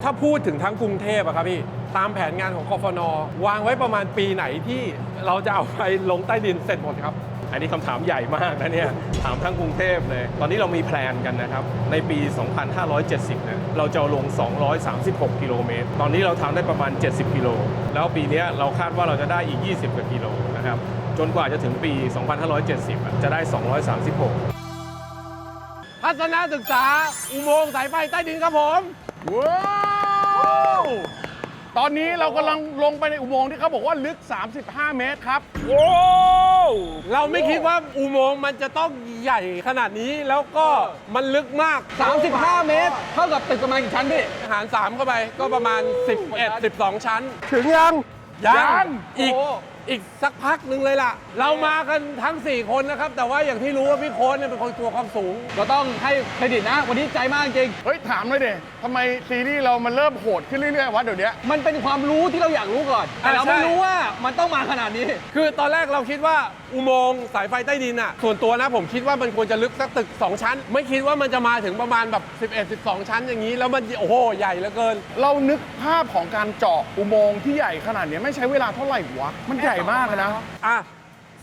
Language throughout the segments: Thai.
ถ้าพูดถึงทั้งกรุงเทพอะครับพี่ตามแผนงานของกฟน.วางไว้ประมาณปีไหนที่เราจะเอาไปลงใต้ดินเสร็จหมดครับอันนี้คำถามใหญ่มากนะเนี่ยถามทั้งกรุงเทพเลยตอนนี้เรามีแพลนกันนะครับในปี 2570เนี่ยเราจะลง 236 กิโลเมตรตอนนี้เราทำได้ประมาณ 70 กิโลแล้วปีนี้เราคาดว่าเราจะได้อีก 20 กว่ากิโลนะครับจนกว่าจะถึงปี 2570 จะได้ 236 ทัศนศึกษาอุโมงค์สายไฟใต้ดินครับผม ว้าวตอนนี้เรากำลังลงไปในอุโมงค์ที่เขาบอกว่าลึก 35 เมตรครับว้าว เราไม่คิดว่าอุโมงค์มันจะต้องใหญ่ขนาดนี้แล้วก็มันลึกมาก 35 เมตร เท่ากับตึกประมาณกี่ชั้นพี่ หาร3เข้าไปก็ประมาณ 11-12 ชั้น ถึงยัง ยังอีกสักพักหนึ่งเลยล่ะ เรามากันทั้ง 4 คนนะครับ แต่ว่าอย่างที่รู้ว่าพี่โค้ชเนี่ยเป็นคนตัวความสูง ก็ต้องให้เครดิตนะ วันนี้ใจมากจริง เฮ้ย ถามเลยเด็ทำไมซีรีส์เรามันเริ่มโหดขึ้นเรื่อยๆวะเดี๋ยวนี้ มันเป็นความรู้ที่เราอยากรู้ก่อน แต่เรา ใช่ ไม่รู้ว่ามันต้องมาขนาดนี้ คือตอนแรกเราคิดว่าอุโมงค์สายไฟใต้ดินอ่ะส่วนตัวนะผมคิดว่ามันควรจะลึกสักตึก 2 ชั้น ไม่คิดว่ามันจะมาถึงประมาณแบบ11-12 ชั้นอย่างนี้ แล้วมันโอ้โหใหญ่เหลือเกิน เรานึกภาพของการเจาะอุโมงค์ที่ใหญ่ขนาดนี้ไม่ใช้เวลาเท่าไหร่วะ มันใหญ่มากเลยนะ อ่ะ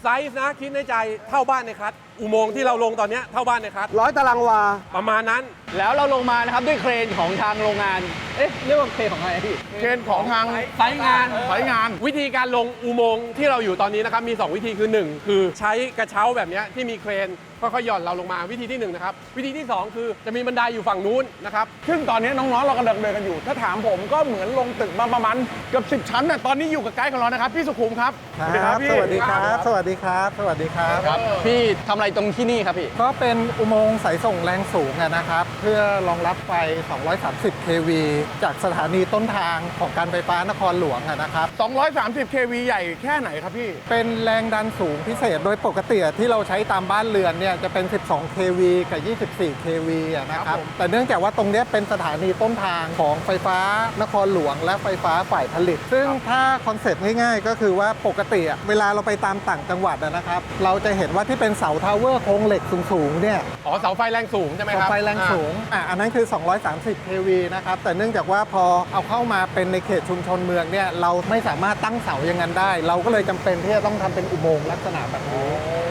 ไซส์นะคิดในใจเท่าบ้านในคัทอุโมงค์ที่เราลงตอนเนี้ยเท่าบ้านในคัท 100 ตารางวา ประมาณนั้น แล้วเราลงมานะครับด้วยเครนของทางโรงงาน เอ๊ะ เรียกว่าเครนของใครอะพี่ เทรนของทาง ไซส์งาน สายงาน วิธีการลงอุโมงค์ที่เราอยู่ตอนนี้นะครับมี 2 วิธีคือ 1 คือใช้กระเช้าแบบเนี้ยที่มีเครนค่อยๆหย่อนเราลงมาวิธีที่1นะครับวิธีที่ 2 คือจะมีบันไดอยู่ฝั่งนู้นนะครับ ซึ่งตอนนี้น้องๆเรากำลังเดินกันอยู่ ถ้าถามผมก็เหมือนลงตึกมาประมาณเกือบ10 ชั้นน่ะตอนนี้อยู่กับไกด์ของเรานะครับพี่สุขุมครับ ครับสวัสดีครับ สวัสดีครับ สวัสดีครับ พี่ทำอะไรตรงที่นี่ครับพี่ ก็เป็นอุโมงค์สายส่งแรงสูงนะครับ เพื่อรองรับไฟ 230 kV จากสถานีต้นทางของการไฟฟ้านครหลวงนะครับ 230 kV ใหญ่แค่ไหนครับพี่ เป็นแรงดันสูงพิเศษโดยปกติที่เราใช้ตามบ้านเรือนเนี่ยจะเป็น 12 kV กับ 24 kV นะค ครั รั บบ ผม แต่เนื่องจากว่าตรงเนี้ยเป็นสถานีต้นทางของไฟฟ้านครหลวงและไฟฟ้าฝ่ายผลิต ซึ่งถ้าคอนเซ็ปต์ง่ายๆ ก็คือว่าปกติเวลาเราไปตามต่างจังหวัดนะครับ เราจะเห็นว่าที่เป็นเสาทาวเวอร์โครงเหล็กสูงๆเนี่ย อ๋อเสาไฟแรงสูงใช่ไหมค เสา รับ ไฟแรงสูงอันนั้นคือ 230 kV นะครับ แต่เนื่องจากว่าพอเอาเข้ามาเป็นในเขตชุมชนเมืองเนี่ย เราไม่สามารถตั้งเสาอย่างนั้นได้ เราก็เลยจำเป็นที่จะต้องทำเป็นอุโมงค์ลักษณะแบบนี้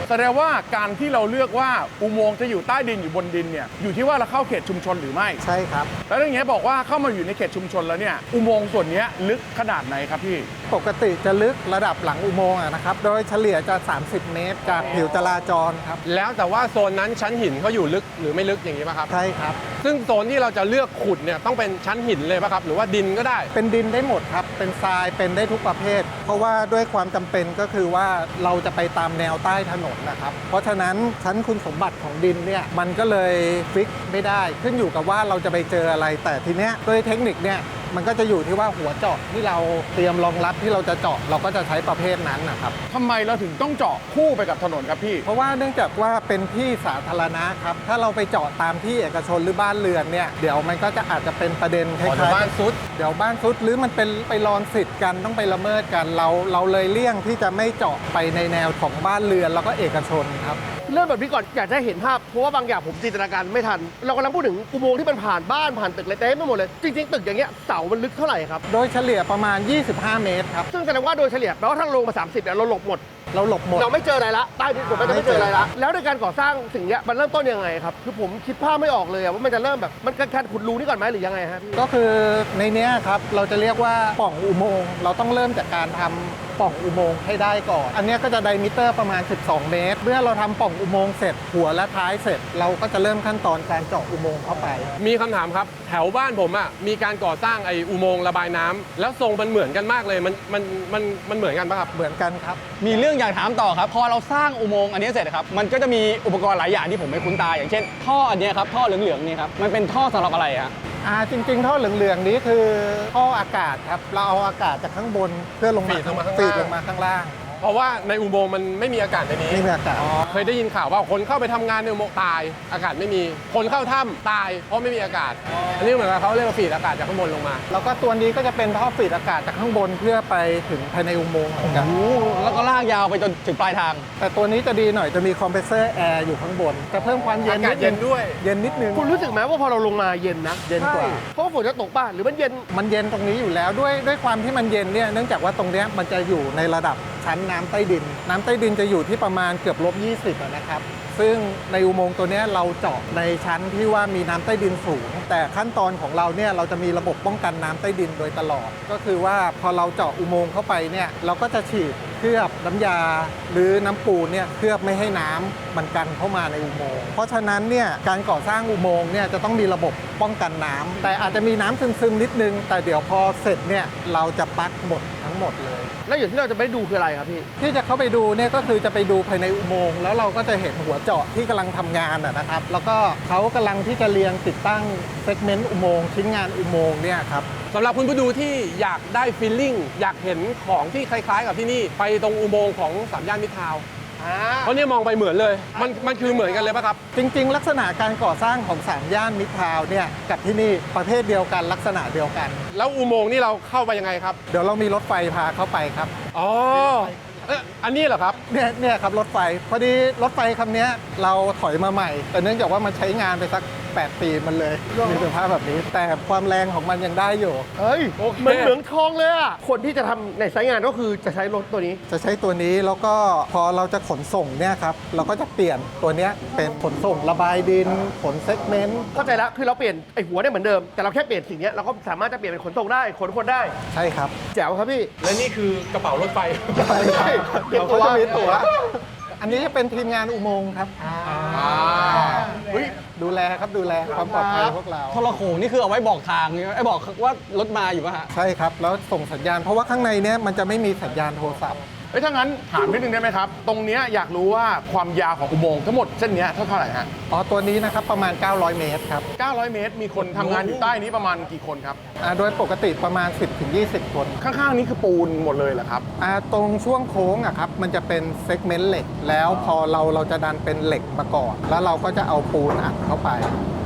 แสดงว่าการที่เราเลือกว่าอุโมงค์จะอยู่ใต้ดินอยู่บนดินเนี่ยอยู่ที่ว่าเราเข้าเขตชุมชนหรือไม่ ใช่ครับ แล้วอย่างเงี้ยบอกว่าเข้ามาอยู่ในเขตชุมชนแล้วเนี่ยอุโมงค์ส่วนเนี้ยลึกขนาดไหนครับพี่ ปกติจะลึกระดับหลังอุโมงค์นะครับ โดยเฉลี่ยจะ 30 เมตร จากผิวจราจรครับ แล้วแต่ว่าโซนนั้นชั้นหินเขาอยู่ลึกหรือไม่ลึกอย่างนี้ป่ะครับ ใช่ครับ ซึ่งโซนที่เราจะเลือกขุดเนี่ยต้องเป็นชั้นหินเลยป่ะครับหรือว่าดินก็ได้ เป็นดินได้หมดครับ เป็นทราย เป็นได้ทุกประเภท เพราะว่าด้วยความจำเป็นก็คือว่าเราจะไปตามแนวใต้ถนนนะครับ เพราะฉะนั้นชั้นคุณสมบัติของดินเนี่ยมันก็เลยฟิกไม่ได้ ขึ้นอยู่กับว่าเราจะไปเจออะไร แต่ทีเนี้ยด้วยเทคนิคเนี่ยมันก็จะอยู่ที่ว่าหัวเจาะที่เราเตรียมรองรับที่เราจะเจาะเราก็จะใช้ประเภทนั้นนะครับ ทำไมเราถึงต้องเจาะคู่ไปกับถนนครับพี่ เพราะว่าเนื่องจากว่าเป็นที่สาธารณะครับ ถ้าเราไปเจาะตามที่เอกชนหรือบ้านเรือนเนี่ย เดี๋ยวมันก็จะอาจจะเป็นประเด็นคล้ายๆ บ้านซุด เดี๋ยวบ้านซุดหรือมันเป็นไปรอนสิทธิ์กันต้องไปละเมิดกันเราเลยเลี่ยงที่จะไม่เจาะไปในแนวของบ้านเรือนแล้วก็เอกชนครับ เริ่มแบบนี้ก่อนอยากจะเห็นภาพเพราะว่าบางอย่างผมจินตนาการไม่ทัน เรากำลังพูดถึงอุโมงค์ที่มันผ่านบ้านผ่านตึกอะไรเต็มไปหมดเลย จริง ๆ ตึกอย่างเงี้ยเสามันลึกเท่าไหร่ครับ โดยเฉลี่ยประมาณ 25 เมตรครับ ซึ่งแสดงว่าโดยเฉลี่ยแปลว่าถ้าลงมา 30เนี่ยเราหลบหมด เราหลบหมด เราไม่เจออะไรละใต้ดินผมก็จะไม่เจออะไรละแล้วในการก่อสร้างสิ่งเนี้ยมันเริ่มต้นยังไงครับคือผมคิดภาพไม่ออกเลยอะว่ามันจะเริ่มแบบมันการขุดรูนี่ก่อนไหมหรือยังไงฮะพี่ ก็คือในเนี้ยครับเราจะเรียกว่าปล่องอุโมงค์เราต้องเริ่มจากการทำปล่องอุโมงค์ให้ได้ก่อน อันเนี้ยก็จะไดมิเตอร์ประมาณ 12 เมตร เมื่อเราทำปล่องอุโมงค์เสร็จหัวและท้ายเสร็จ เราก็จะเริ่มขั้นตอนการเจาะอุโมงค์เข้าไป มีคำถามครับแถวบ้านผมอ่ะมีการก่อสร้างไอ้อุโมงค์ระบายน้ำแล้วทรงมันเหมือนกันมากเลยมันเหมือนกันป่ะครับ เหมือนกันครับ มีเรื่องอยากถามต่อครับ พอเราสร้างอุโมงค์อันนี้เสร็จครับ มันก็จะมีอุปกรณ์หลายอย่างที่ผมไม่คุ้นตา อย่างเช่น ท่ออันเนี้ยครับ ท่อเหลืองๆนี่ครับ มันเป็นท่อสำหรับอะไรฮะ จริงๆท่อเหลืองๆนี้คือท่ออากาศครับ เราเอาอากาศจากข้างบนเพื่อลงมา ฟีดลงมาข้างล่าง ฟีดลงมาข้างล่าง เพราะว่าในอุโมงค์มันไม่มีอากาศในนี้ นี่เป็นอากาศ เคยได้ยินข่าวว่าคนเข้าไปทำงานในอุโมงค์ตาย อากาศไม่มี คนเข้าถ้ำตายเพราะไม่มีอากาศ อันนี้เหมือนกับเขาเรียกว่าฟีดอากาศจากข้างบนลงมา แล้วก็ตัวนี้ก็จะเป็นท่อฟีดอากาศจากข้างบนเพื่อไปถึงภายในอุโมงค์เหมือนกัน แล้วก็ลากยาวไปจนถึงปลายทาง แต่ตัวนี้จะดีหน่อยจะมีคอมเพรสเซอร์แอร์อยู่ข้างบนจะเพิ่มความเย็น อากาศเย็นด้วย เย็นนิดนึง คุณรู้สึกไหมว่าพอเราลงมาเย็นนะ เย็นกว่า ใช่เพราะว่าฝนจะตกป่ะหรือมันเย็น มันเย็นตรงนี้อยู่แล้วด้วยความที่มันเย็นเนี่ยเนื่องจากว่าตรงเนี้ยมันจะอยู่ในระดับชั้นน้ำใต้ดิน น้ำใต้ดินจะอยู่ที่ประมาณเกือบ-20นะครับซึ่งในอุโมงค์ตัวเนี้ยเราเจาะในชั้นที่ว่ามีน้ำใต้ดินสูง แต่ขั้นตอนของเราเนี่ยเราจะมีระบบป้องกันน้ำใต้ดินโดยตลอด ก็คือว่าพอเราเจาะอุโมงค์เข้าไปเนี่ยเราก็จะฉีดเคลือบน้ำยาหรือน้ำปูนเนี่ยเคลือบไม่ให้น้ำมันกันเข้ามาในอุโมงค์เพราะฉะนั้นเนี่ยการก่อสร้างอุโมงค์เนี่ยจะต้องมีระบบป้องกันน้ำแต่อาจจะมีน้ำซึมๆนิดนึง แต่เดี๋ยวพอเสร็จเนี่ยเราจะปักหมดทั้งหมดเลย แล้วอย่างที่เราจะไปดูคืออะไรครับพี่ ที่จะเข้าไปดูเนี่ยก็คือจะไปดูภายในอุโมงค์แล้วเราก็จะเห็นหัวเจาะที่กำลังทำงานนะครับแล้วก็เขากำลังที่จะเรียงติดตั้งเซกเมนต์อุโมงค์ชิ้นงานอุโมงค์เนี่ยครับ สำหรับคุณผู้ดูที่อยากได้ฟีลลิ่งอยากเห็นของที่คล้ายๆ กับที่นี่ไปตรงอุโมงค์ของสามย่านมิตรทาวน์เพราะเนี่ยมองไปเหมือนเลยมันคือเหมือนกันเลยป่ะครับ จริงๆ ลักษณะการก่อสร้างของ3ย่านมิตรทาวน์เนี่ยกับที่นี่ประเภทเดียวกันลักษณะเดียวกัน แล้วอุโมงค์นี่เราเข้าไปยังไงครับ เดี๋ยวเรามีรถไฟพาเข้าไปครับ อ๋ออันนี้เหรอครับ เนี่ยครับรถไฟพอดีรถไฟคำนี้เราถอยมาใหม่ แต่เนื่องจากว่ามันใช้งานไปสัก8 ปีมันเลยมีสภาพแบบนี้ แต่ความแรงของมันยังได้อยู่ เฮ้ย โอเค เหมือนเหมืองทองเลยอ่ะ คนที่จะทำในสายงานก็คือจะใช้รถตัวนี้ จะใช้ตัวนี้แล้วก็พอเราจะขนส่งเนี่ยครับเราก็จะเปลี่ยนตัวเนี้ยเป็นขนส่งระบายดินขนเซกเมนต์ เข้าใจแล้ว คือเราเปลี่ยนไอ้หัวได้เหมือนเดิม แต่เราแค่เปลี่ยนสิ่งเนี้ยเราก็สามารถจะเปลี่ยนเป็นขนส่งได้ ขนคนได้ ใช่ครับ แจ๋วครับพี่ และนี่คือกระเป๋ารถไฟ ใช่ครับ เดี๋ยว เขาจะมีตั๋วอันนี้จะเป็นทีมงานอุโมงค์ครับ เฮ้ย ดูแลครับดูแลความปลอดภัยพวกเรา โทรโขงนี่คือเอาไว้บอกทางใช่ไหมไอ้บอกว่ารถมาอยู่ป่ะฮะ ใช่ครับ แล้วส่งสัญญาณเพราะว่าข้างในเนี้ยมันจะไม่มีสัญญาณโทรศัพท์ เอ้ยถ้างั้นถามนิดนึงได้ไหมครับ ตรงเนี้ยอยากรู้ว่าความยาวของอุโมงค์ทั้งหมดเส้นเนี้ยเท่าไหร่ฮะ อ๋อ ตัวนี้นะครับประมาณ 900 เมตรครับ 900 เมตร มีคนทำงานอยู่ใต้นี้ประมาณกี่คนครับ โดยปกติประมาณ 10-20 คน ข้างๆนี้คือปูนหมดเลยเหรอครับ ตรงช่วงโค้งอะครับมันจะเป็นเซกเมนต์เหล็ก แล้วพอเราจะดันเป็นเหล็กมาก่อน แล้วเราก็จะเอาปูนอัดเข้าไป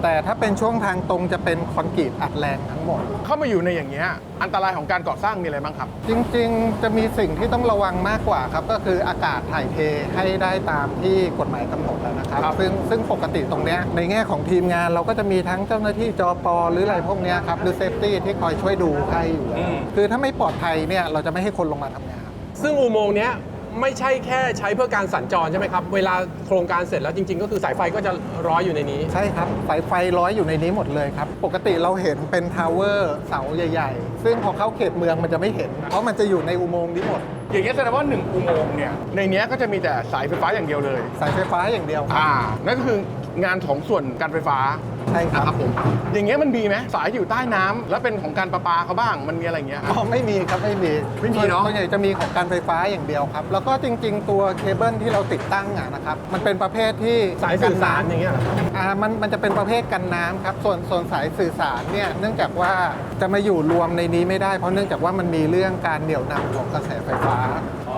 แต่ถ้าเป็นช่วงทางตรงจะเป็นคอนกรีตอัดแรงทั้งหมด เข้ามาอยู่ในอย่างเงี้ยอันตรายของการก่อสร้างมีอะไรบ้างครับ จริงๆ จะมีสิ่งที่ต้องระวังมากกว่าครับ ก็คืออากาศถ่ายเทให้ได้ตามที่กฎหมายกำหนดนะครับ ครับ ซึ่งปกติตรงเนี้ยในแง่ของทีมงานเราก็จะมีทั้งเจ้าหน้าที่จปหรืออะไรพวกเนี้ยครับหรือเซฟตี้ที่คอยช่วยดูให้อยู่แล้วคือถ้าไม่ปลอดภัยเนี่ยเราจะไม่ให้คนลงมาทำงาน ซึ่งอุโมงค์เนี้ยไม่ใช่แค่ใช้เพื่อการสัญจรใช่ไหมครับ เวลาโครงการเสร็จแล้วจริงๆ ก็คือสายไฟก็จะร้อยอยู่ในนี้ ใช่ครับสายไฟร้อยอยู่ในนี้หมดเลยครับ ปกติเราเห็นเป็นทาวเวอร์เสาใหญ่ๆ ซึ่งพอเข้าเขตเมืองมันจะไม่เห็น เพราะมันจะอยู่ในอุโมงค์นี้หมด อย่างเงี้ยแสดงว่า1อุโมงค์เนี่ยในเนี้ยก็จะมีแต่สายไฟฟ้าอย่างเดียวเลย สายไฟฟ้าอย่างเดียวครับ นั่นก็คืองานของส่วนการไฟฟ้า ใช่ครับ นะครับผมอย่างเงี้ยมันมีไหมสายที่อยู่ใต้น้ำแล้วเป็นของการประปาเขาบ้างมันมีอะไรอย่างเงี้ย อ๋อไม่มีครับไม่มี ไม่มีเนอะ ส่วนใหญ่จะมีของการไฟฟ้าอย่างเดียวครับ แล้วก็จริงๆ ตัวเคเบิลที่เราติดตั้งนะครับมันเป็นประเภทที่ สายสื่อสารอย่างเงี้ยเหรอ มันจะเป็นประเภทกันน้ำครับส่วนสายสื่อสารเนี่ยเนื่องจากว่าจะมาอยู่รวมในนี้ไม่ได้เพราะเนื่องจากว่ามันมีเรื่องการเหนี่ยวนำของกระแสไฟฟ้า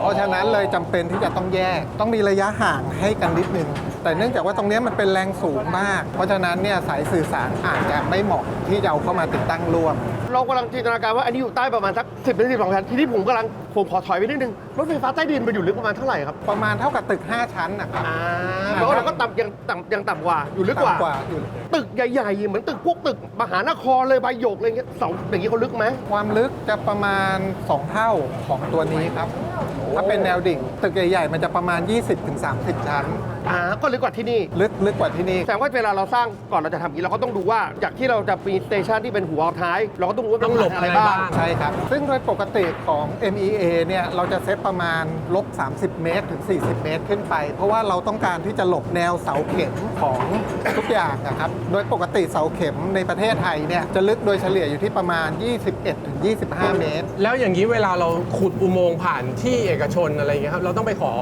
เพราะฉะนั้นเลยจำเป็นที่จะต้องแยกต้องมีระยะห่างให้กันนิดนึงแต่เนื่องจากว่าตรงนี้มันเป็นแรงสูงมาก เพราะฉะนั้นเนี่ยสายสื่อสารอาจจะไม่เหมาะที่จะเอาเข้ามาติดตั้งร่วม เรากำลังจินตนาการว่าอันนี้อยู่ใต้ประมาณสัก10-12 ชั้น ทีนี้ผมขอถอยไปนิดนึง รถไฟฟ้าใต้ดินมันอยู่ลึกประมาณเท่าไหร่ครับ ประมาณเท่ากับตึก 5 ชั้นนะครับ เพราะเราก็ยังต่ำกว่า อยู่ลึกกว่า ต่ำกว่าอยู่ ตึกใหญ่ๆ เหมือนตึกพวกตึกมหานครเลยใบหยกอะไรเงี้ยเสาอย่างนี้เขาลึกไหม ความลึกจะประมาณ 2 เท่าของตัวนี้ครับถ้าเป็นแนวดิ่ง ตึกใหญ่ๆมันจะประมาณ 20-30 ชั้น ก็ลึกกว่าที่นี่ ลึกกว่าที่นี่ แสดงว่าเวลาเราสร้างก่อนเราจะทำอย่างนี้เราก็ต้องดูว่าจากที่เราจะมีสเตชันที่เป็นหัวท้าย เราก็ต้องรู้ว่า ต้องหลบ อะไรบ้าง อะไรบ้าง ใช่ครับ ซึ่งโดยปกติของ MEA เนี่ยเราจะเซตประมาณ-30 เมตรถึง 40 เมตรขึ้นไป เพราะว่าเราต้องการที่จะหลบแนวเสาเข็มของทุกอย่างนะครับ โดยปกติเสาเข็มในประเทศไทยเนี่ยจะลึกโดยเฉลี่ยอยู่ที่ประมาณ 21 ถึง 25 เมตร แล้วอย่างนี้เวลาเราขุดอุโมงค์ผ่านที่เอกชนอะไรเงี้ยครับเราต้องไปขอ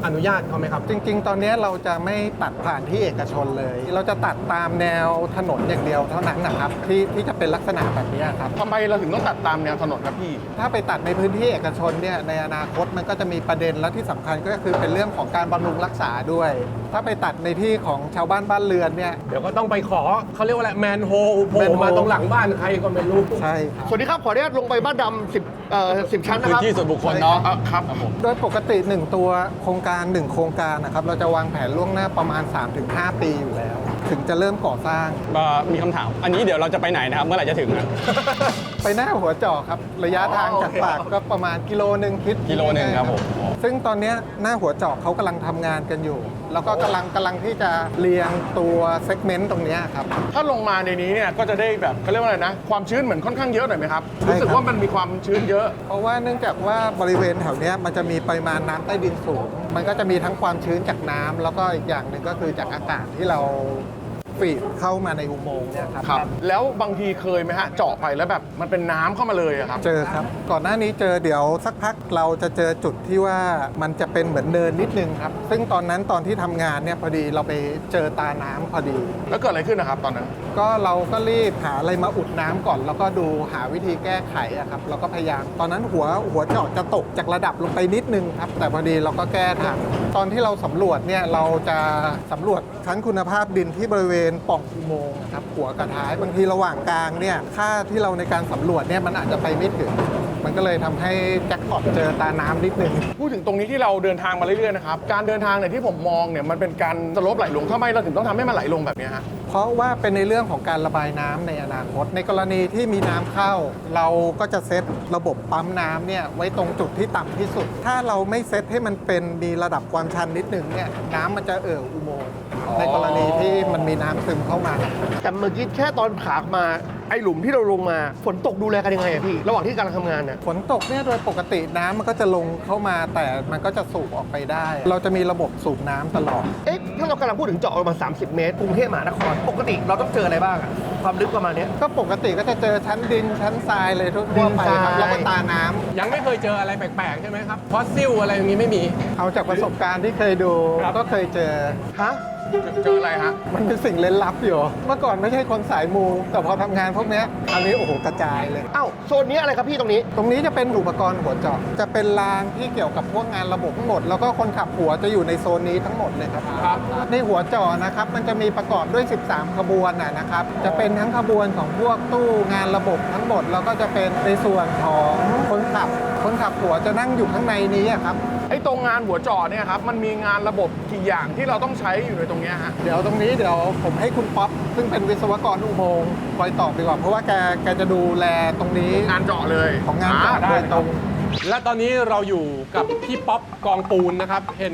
อนุญาตเขาไหมครับ จริงๆ ตอนนี้เราจะไม่ตัดผ่านที่เอกชนเลย เราจะตัดตามแนวถนนอย่างเดียวเท่านั้นนะครับที่จะเป็นลักษณะแบบนี้ครับ ทำไมเราถึงต้องตัดตามแนวถนนครับพี่ ถ้าไปตัดในพื้นที่เอกชนเนี่ยในอนาคตมันก็จะมีประเด็นและที่สำคัญก็คือเป็นเรื่องของการบำรุงรักษาด้วย ถ้าไปตัดในที่ของชาวบ้านบ้านเรือนเนี่ย เดี๋ยวก็ต้องไปขอเขาเรียกว่าอะไรแมนโฮโผล่มาตรงหลังบ้านใครก็ไม่รู้ ใช่ครับ สวัสดีครับ ขออนุญาตลงไปบ้านดำ10 ชั้นนะ พื้ คน รับ ที่ส่วนบุคคลเนาะ ครับ โดยปกติ 1 ตัวโครงการ 1 โครงการนะครับเราจะวางแผนล่วงหน้าประมาณ 3-5 ปีอยู่แล้ว ถึงจะเริ่มก่อสร้าง มีคำถาม อันนี้เดี๋ยวเราจะไปไหนนะครับ เมื่อไหร่จะถึงนะ ไปหน้าหัวเจาะครับระยะทางจากปากก็ประมาณกิโลนึงคิด กิโลนึงครับผม ซึ่งตอนเนี้ยหน้าหัวเจาะเขากำลังทำงานกันอยู่ แล้วก็กำลังที่จะเรียงตัวเซกเมนต์ตรงเนี้ยครับ ถ้าลงมาในนี้เนี่ยก็จะได้แบบเขาเรียกว่าอะไรนะ ความชื้นเหมือนค่อนข้างเยอะหน่อยไหมครับ ใช่ครับ รู้สึกว่ามันมีความชื้นเยอะ เพราะว่าเนื่องจากว่าบริเวณแถวเนี้ยมันจะมีปริมาณน้ำใต้ดินสูง มันก็จะมีทั้งความชื้นจากน้ำแล้วก็อีกอย่างหนึ่งก็คือจากอากาศที่เราฟีดเข้ามาในอุโมงค์เนี่ยครับ แล้วบางทีเคยไหมฮะ เจาะไปแล้วแบบมันเป็นน้ำเข้ามาเลยอะครับ เจอครับ ก่อนหน้านี้เจอเดี๋ยวสักพักเราจะเจอจุดที่ว่ามันจะเป็นเหมือนเนินนิดนึงครับ ซึ่งตอนนั้นตอนที่ทำงานเนี่ยพอดีเราไปเจอตาน้ำพอดี แล้วเกิดอะไรขึ้นนะครับตอนนั้น ก็เราก็รีบหาอะไรมาอุดน้ำก่อน แล้วก็ดูหาวิธีแก้ไขอะครับแล้วก็พยายามตอนนั้นหัวเจาะจะตกจากระดับลงไปนิดนึงครับแต่พอดีเราก็แก้ทันตอนที่เราสำรวจเนี่ยเราจะสำรวจชั้นคุณภาพดินที่บริเวณปล่องอุโมงค์นะครับหัวกับท้ายบางทีระหว่างกลางเนี่ยค่าที่เราในการสำรวจเนี่ยมันอาจจะไปไม่ถึง มันก็เลยทำให้แจ็คพอตเจอตาน้ำนิดนึง พูดถึงตรงนี้ที่เราเดินทางมาเรื่อยๆนะครับ การเดินทางเนี่ยที่ผมมองเนี่ยมันเป็นการสโลปไหลลงทำไมเราถึงต้องทำให้มันไหลลงแบบเนี้ยฮะ เพราะว่าเป็นในเรื่องของการระบายน้ำในอนาคต ในกรณีที่มีน้ำเข้า เราก็จะเซตระบบปั๊มน้ำเนี่ยไว้ตรงจุดที่ต่ำที่สุด ถ้าเราไม่เซตให้มันเป็นมีระดับความชันนิดหนึ่งเนี่ยน้ำมันจะอุโมงค์ในกรณีที่มันมีน้ำซึมเข้ามา แต่เมื่อกี้แค่ตอนขากมาไอ้หลุมที่เราลงมาฝนตกดูแลกันยังไงอะพี่ ระหว่างที่กำลังทำงานน่ะ ฝนตกเนี่ยโดยปกติน้ำมันก็จะลงเข้ามาแต่มันก็จะสูบออกไปได้ เราจะมีระบบสูบน้ำตลอด เอ๊ะถ้าเรากำลังพูดถึงเจาะประมาณ30 เมตรกรุงเทพมหานครปกติเราต้องเจออะไรบ้างอะความลึกประมาณเนี้ย ก็ปกติก็จะเจอชั้นดินชั้นทรายเลยทั่วไปครับ ดินทราย แล้วก็ตาน้ำ ยังไม่เคยเจออะไรแปลกๆใช่ไหมครับฟอสซิลอะไรอย่างนี้ไม่มี เอาจากประสบการณ์ที่เคยดูก็เคยเจอ ฮะ เจออะไรฮะ มันเป็นสิ่งเร้นลับอยู่ เมื่อก่อนไม่ใช่คนสายมู แต่พอทำงานพวกเนี้ยอันนี้โอ้โหกระจายเลย อ้าวโซนนี้อะไรครับพี่ตรงนี้ ตรงนี้จะเป็นอุปกรณ์หัวเจาะจะเป็นรางที่เกี่ยวกับพวกงานระบบทั้งหมด แล้วก็คนขับหัวจะอยู่ในโซนนี้ทั้งหมดเลยครับ ในหัวเจาะนะครับมันจะมีประกอบด้วย 13 ขบวนนะครับ จะเป็นทั้งขบวนของพวกตู้งานระบบทั้งหมด แล้วก็จะเป็นในส่วนของคนขับหัวจะนั่งอยู่ข้างในนี้อะครับ ไอ้ตรงงานหัวเจาะเนี่ยครับมันมีงานระบบกี่อย่างที่เราต้องใช้อยู่ในตรงเนี้ยฮะ เดี๋ยวตรงนี้เดี๋ยวผมให้คุณป๊อปซึ่งเป็นวิศวกรอุโมงค์คอยตอบดีกว่าเพราะว่าแกจะดูแลตรงนี้ งานเจาะเลย ของงานเจาะ ได้ โดยตรง และตอนนี้เราอยู่กับพี่ป๊อปกองปูนนะครับ เห็น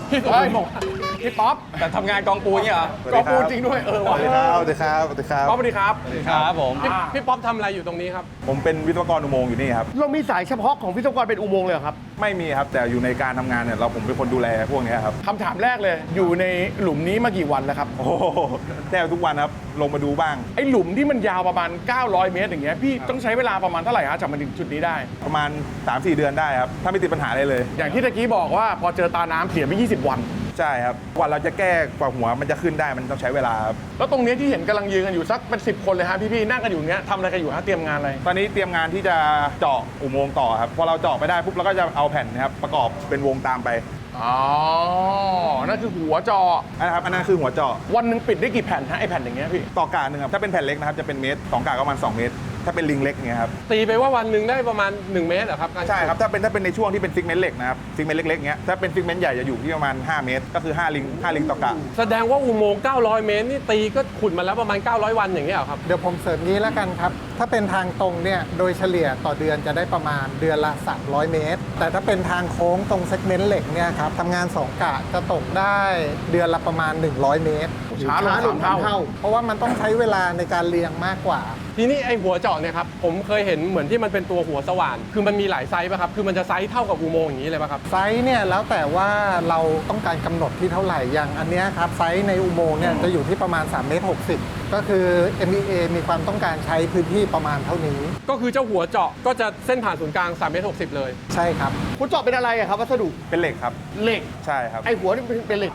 พี่สม เฮ้ย บูรณ์บอกว่า พี่ป๊อป แต่ทำงานกองปูนเนี่ยเหรอ กองปูนจริงด้วยว่ะ สวัสดีครับ สวัสดีครับ ป๊อปสวัสดีครับ ครับผม พี่ป๊อปทำอะไรอยู่ตรงนี้ครับ ผมเป็นวิศวกรอุโมงค์อยู่นี่ครับ เรามีสายเฉพาะของวิศวกรเป็นอุโมงค์เลยเหรอครับ ไม่มีครับ แต่อยู่ในการทำงานเนี่ยผมเป็นคนดูแลพวกเนี้ยครับ คำถามแรกเลย อยู่ในหลุมนี้มากี่วันแล้วครับ โอ้โหแทบทุกวันครับ ลงมาดูบ้าง ไอ้หลุมที่มันยาวประมาณ 900 เมตรอย่างเงี้ยพี่ต้องใช้เวลาประมาณเท่าไหร่ฮะจากมาถึงจุดนี้ได้ ประมาณ 3-4 เดือนได้ครับ ถ้าไม่ติดปัญหาอะไรเลย อย่างที่ตะกี้บอกว่าพอเจอตาน้ำเสียไป 20 วัน ใช่ครับกว่าเราจะแก้กว่าหัวมันจะขึ้นได้มันต้องใช้เวลาครับ แล้วตรงเนี้ยที่เห็นกำลังยืนกันอยู่สักเป็น10 คนเลยฮะพี่ๆนั่งกันอยู่เนี้ยทำอะไรกันอยู่ฮะเตรียมงานอะไร ตอนนี้เตรียมงานที่จะเจาะอุโมงค์ต่อครับ พอเราเจาะไปได้ปุ๊บเราก็จะเอาแผ่นนะครับประกอบเป็นวงตามไป อ๋อ นั่นคือหัวเจาะ นะครับ อันนั้นคือหัวเจาะ วันหนึ่งปิดได้กี่แผ่นฮะไอแผ่นอย่างเงี้ยพี่ ต่อกาหนึ่งครับ ถ้าเป็นแผ่นเล็กนะครับจะเป็นเมตรสองกาก็ประมาณ2 เมตร ถ้าเป็นลิงเล็กเงี้ยครับ ตีไปว่าวันหนึ่งได้ประมาณ 1 เมตรเหรอครับการ ใช่ครับ ถ้าเป็นในช่วงที่เป็นฟิกเมนต์เหล็กนะครับ ฟิกเมนต์เล็กๆเงี้ย ถ้าเป็นฟิกเมนต์ใหญ่จะอยู่ที่ประมาณ 5 เมตร ก็คือ 5 ลิงต่อกะ แสดงว่าอุโมงค์900 เมตรนี่ตีก็ขุดมาแล้วประมาณ 900 วันอย่างเงี้ยเหรอครับ เดี๋ยวผมเสริมนี้แล้วกันครับ ถ้าเป็นทางตรงเนี่ยโดยเฉลี่ยต่อเดือนจะได้ประมาณเดือนละ 300 เมตร แต่ถ้าเป็นทางโค้งตรงเซกเมนต์เหล็กเนี่ยครับทำงาน 2 กะจะตกได้เดือนละประมาณ 100 เมตร ช้าลง3 เท่า เพราะว่ามันต้องใช้เวลาในการเรียงมากกว่า ทีนี้ไอหัวเจาะเนี่ยครับผมเคยเห็นเหมือนที่มันเป็นตัวหัวสว่านคือมันมีหลายไซส์ป่ะครับคือมันจะไซส์เท่ากับอุโมงค์อย่างนี้เลยป่ะครับ ไซส์เนี่ยแล้วแต่ว่าเราต้องการกำหนดที่เท่าไหร่อย่างอันเนี้ยครับไซส์ในอุโมงค์เนี่ยจะอยู่ที่ประมาณ3 เมตร 60 ก็ ก็คือ MEA มีความต้องการใช้พื้นที่ประมาณเท่านี้ ก็คือเจ้าหัวเจาะก็จะเส้นผ่านศูนย์กลาง3 เมตร 60 เลย ใช่ครับ คุณเจาะเป็นอะไรอะครับวัสดุ เป็นเหล็กครับ เหล็ก ใช่ครับ ไอหัวนี่เป็นเหล็ก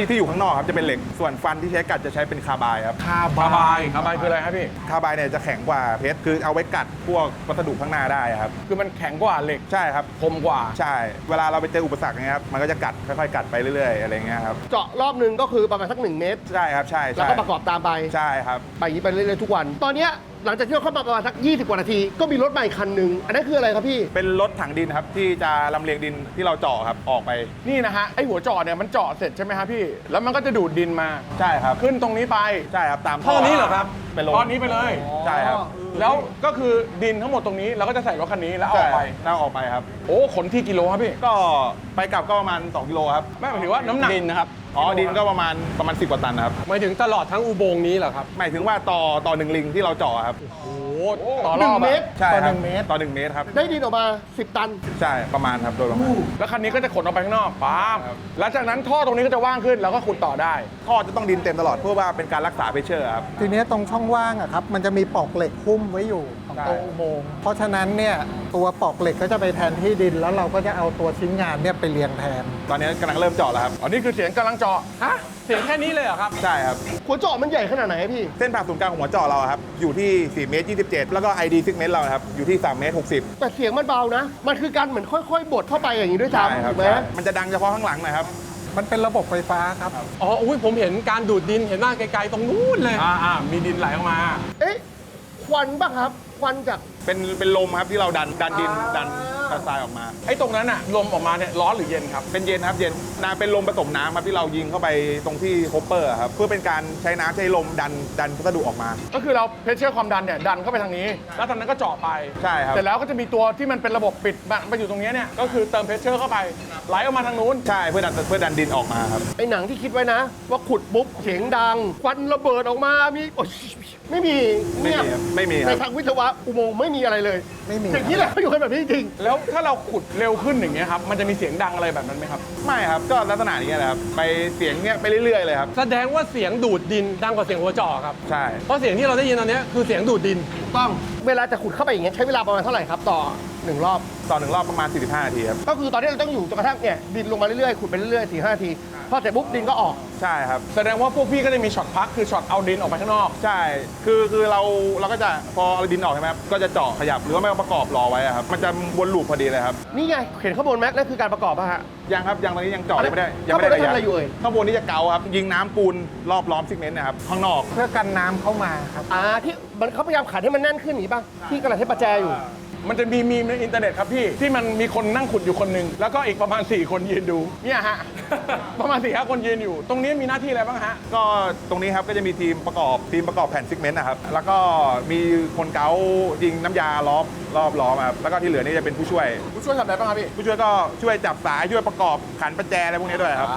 ที่อยู่ข้างนอกครับจะเป็นเหล็ก ส่วนฟันที่ใช้กัดจะใช้เป็นคาร์บายครับ คาบายคืออะไรครับพี่ คาร์บายเนี่ยจะแข็งกว่าเพชรคือเอาไว้กัดพวกวัสดุข้างหน้าได้ครับ คือมันแข็งกว่าเหล็ก ใช่ครับ คมกว่า ใช่ เวลาเราไปเจออุปสรรคอย่างเงี้ยครับมันก็จะกัดค่อยๆกัดไปเรื่อยๆอะไรเงี้ยครับ เจาะรอบหนึงก็คือประมาณสัก1 เมตร ใช่ครับใช่ แล้ว ใช่ ก็ประกอบตามไป ใช่ครับ ไปอย่างนี้ไปเรื่อยๆทุกวัน ตอนเนี้ยหลังจากที่เราเข้ามาประมาณสัก20 กว่านาที ก็มีรถใหม่คันหนึ่งอันนั้นคืออะไรครับพี่ เป็นรถถังดินครับที่จะลำเลียงดินที่เราเจาะครับออกไป นี่นะฮะไอหัวเจาะเนี่ยมันเจาะเสร็จใช่ไหมครับพี่ แล้วมันก็จะดูดดินมา ใช่ครับ ขึ้นตรงนี้ไป ใช่ครับตาม ท่อนี้เหรอครับ เป็นลง ตอนนี้ไปเลย ใช่ครับ แล้วก็คือดินทั้งหมดตรงนี้เราก็จะใส่รถคันนี้แล้วเอาออกไป แล้วออกไปครับ โอ้ขนที่กิโลครับพี่ ก็ไปกลับก็ประมาณ2 กิโลครับ ไม่หมายถึงว่าน้ำหนัก ดินนะครับ อ๋อดินก็ประมาณ10 กว่าตันนะครับ หมายถึงตลอดทั้งอุโมงค์นี้เหรอครับ หมายถึงว่าต่อ1 ลิงที่เราเจาะครับ โอ้ต่อรอบ 1 เมตร ใช่ครับ ต่อ1 เมตร ต่อ1 เมตรครับ ได้ดินออกมา 10 ตัน ใช่ประมาณครับโดยประมาณ แล้วคันนี้ก็จะขนออกไปข้างนอกป๊าบแล้วจากนั้นท่อตรงนี้ก็จะว่างขึ้นแล้วก็ขุดต่อได้ ท่อจะต้องดินเต็มตลอดเพื่อว่าเป็นการรักษาเพชเชอร์ครับ ทีนี้ตรงช่องว่างอะครับมันจะมีปลอกเหล็กหุ้มไว้อยู่ของ ใช่ ตัวอุโมงค์เพราะฉะนั้นเนี่ยตัวปลอกเหล็กก็จะไปแทนที่ดิน แล้วเราก็จะเอาตัวชิ้นงานเนี่ยไปเรียงแทน ตอนนี้กำลังเริ่มเจาะแล้วครับ อันนี้คือเสียงกำลังเจาะ ฮะ เสียงแค่นี้เลยเหรอครับ ใช่ครับ หัวเจาะมันใหญ่ขนาดไหนอะพี่ เส้นผ่าศูนย์กลางของหัวเจาะเราครับอยู่ที่4 เมตร 27 แล้วก็ ID ซิกเมนต์เราครับอยู่ที่3 เมตร 60 แต่เสียงมันเบานะ มันคือการเหมือนค่อยๆ บดเข้าไปอย่างนี้ด้วย ใช่ ซ้ำ ครั ถู บ กไหม ใช่มันจะดังเฉพาะข้างหลังนะครับ มันเป็นระบบไฟฟ้าครับ อ๋ออุ้ยผมเห็นการดูดดินเห็นหน้าไกลๆตรงนู้นเลย มีดินไหลออกมา เอ๊ะ ควันป่ะครับ ควันจาก เป็นลมครับที่เราดันดินดันทรายออกมา ไอ้ตรงนั้นอะลมออกมาเนี่ยร้อนหรือเย็นครับ เป็นเย็นครับเย็นเป็นลมผสมน้ำครับที่เรายิงเข้าไปตรงที่โฮปเปอร์ครับเพื่อเป็นการใช้น้ำใช้ลมดันพัสดุออกมา ก็คือเราเพชเชอร์ความดันเนี่ยดันเข้าไปทางนี้ แล้วทางนั้นก็เจาะไป ใช่ครับ เสร็จแล้วก็จะมีตัวที่มันเป็นระบบปิดมาอยู่ตรงนี้เนี่ยก็คือเติมเพชเชอร์เข้าไปไหลออกมาทางนู้น ใช่เพื่อดันดินออกมาครับ ไอ้หนังที่คิดไว้นะ ว่าขุดปุ๊บเสียงดัง ควันระเบิดออกมามีโอ๊ยไม่มี ไม่มี เงียบ ครับไม่มีครับ ในทางวิศวะอุโมงค์ไม่มีอะไรเลย ไม่มี อย่างนี้แหละเขาอยู่กันแบบนี้จริง แล้วถ้าเราขุดเร็วขึ้นอย่างเงี้ยครับมันจะมีเสียงดังอะไรแบบนั้นไหมครับ ไม่ครับก็ลักษณะนี้แหละครับไปเสียงเนี้ยไปเรื่อยๆเลยครับ แสดงว่าเสียงดูดดินดังกว่าเสียงหัวเจาะครับ ใช่ เพราะเสียงที่เราได้ยินตอนเนี้ยคือเสียงดูดดิน ถูกต้อง เวลาจะขุดเข้าไปอย่างเงี้ยใช้เวลาประมาณเท่าไหร่ครับต่อ1 รอบ ต่อ1 รอบประมาณ45 นาทีครับ ก็คือตอนนี้เราต้องอยู่จนกระทั่งเนี่ยดินลงมาเรื่อยๆขุดไปเรื่อยๆ4-5 นาทีพอเสร็จปุ๊บดินก็ออก ใช่ครับ แสดงว่าพวกพี่ก็จะมีช็อตพักคือช็อตเอาดินออกไปข้างนอก ใช่คือเราก็จะพอเอาดินออกใช่ไหมครับก็จะเจาะขยับหรือว่าไม่เอาประกอบรอไว้อะครับมันจะวนลูปพอดีเลยครับ นี่ไงเห็นข้างบนแม็กนั่นคือการประกอบป่ะฮะ ยังครับยังตอนนี้ยังเจาะยังไม่ได้ ข้างบนได้ทำอะไรอยู่เอ่ย ข้างบนนี่จะเกาครับยิงน้ำปูนรอบล้อมซิกเมนต์นะครับข้างนอก เพื่อกันน้ำเข้ามาครับ ที่มันเขาพยายามขัดให้มันแน่นขึ้นอย่างนี้ป่ะที่กระดาษเทปประแจอยู่ มันจะมีมีมในอินเทอร์เน็ตครับพี่ที่มันมีคนนั่งขุดอยู่คนหนึ่งแล้วก็อีกประมาณ4 คนยืนดูเนี่ยฮะ ประมาณ4-5 คนยืนอยู่ ตรงนี้มีหน้าที่อะไรบ้างฮะ ก็ตรงนี้ครับก็จะมีทีมประกอบแผ่นซิกเมนต์นะครับแล้วก็มีคนเกายิงน้ำยาล้อมรอบล้อมครับแล้วก็ที่เหลือนี่จะเป็นผู้ช่วย ผู้ช่วยทำอะไรบ้างครับพี่ ผู้ช่วยก็ช่วยจับสายช่วยประกอบขันประแจอะไรพวกนี้ด้วยครับ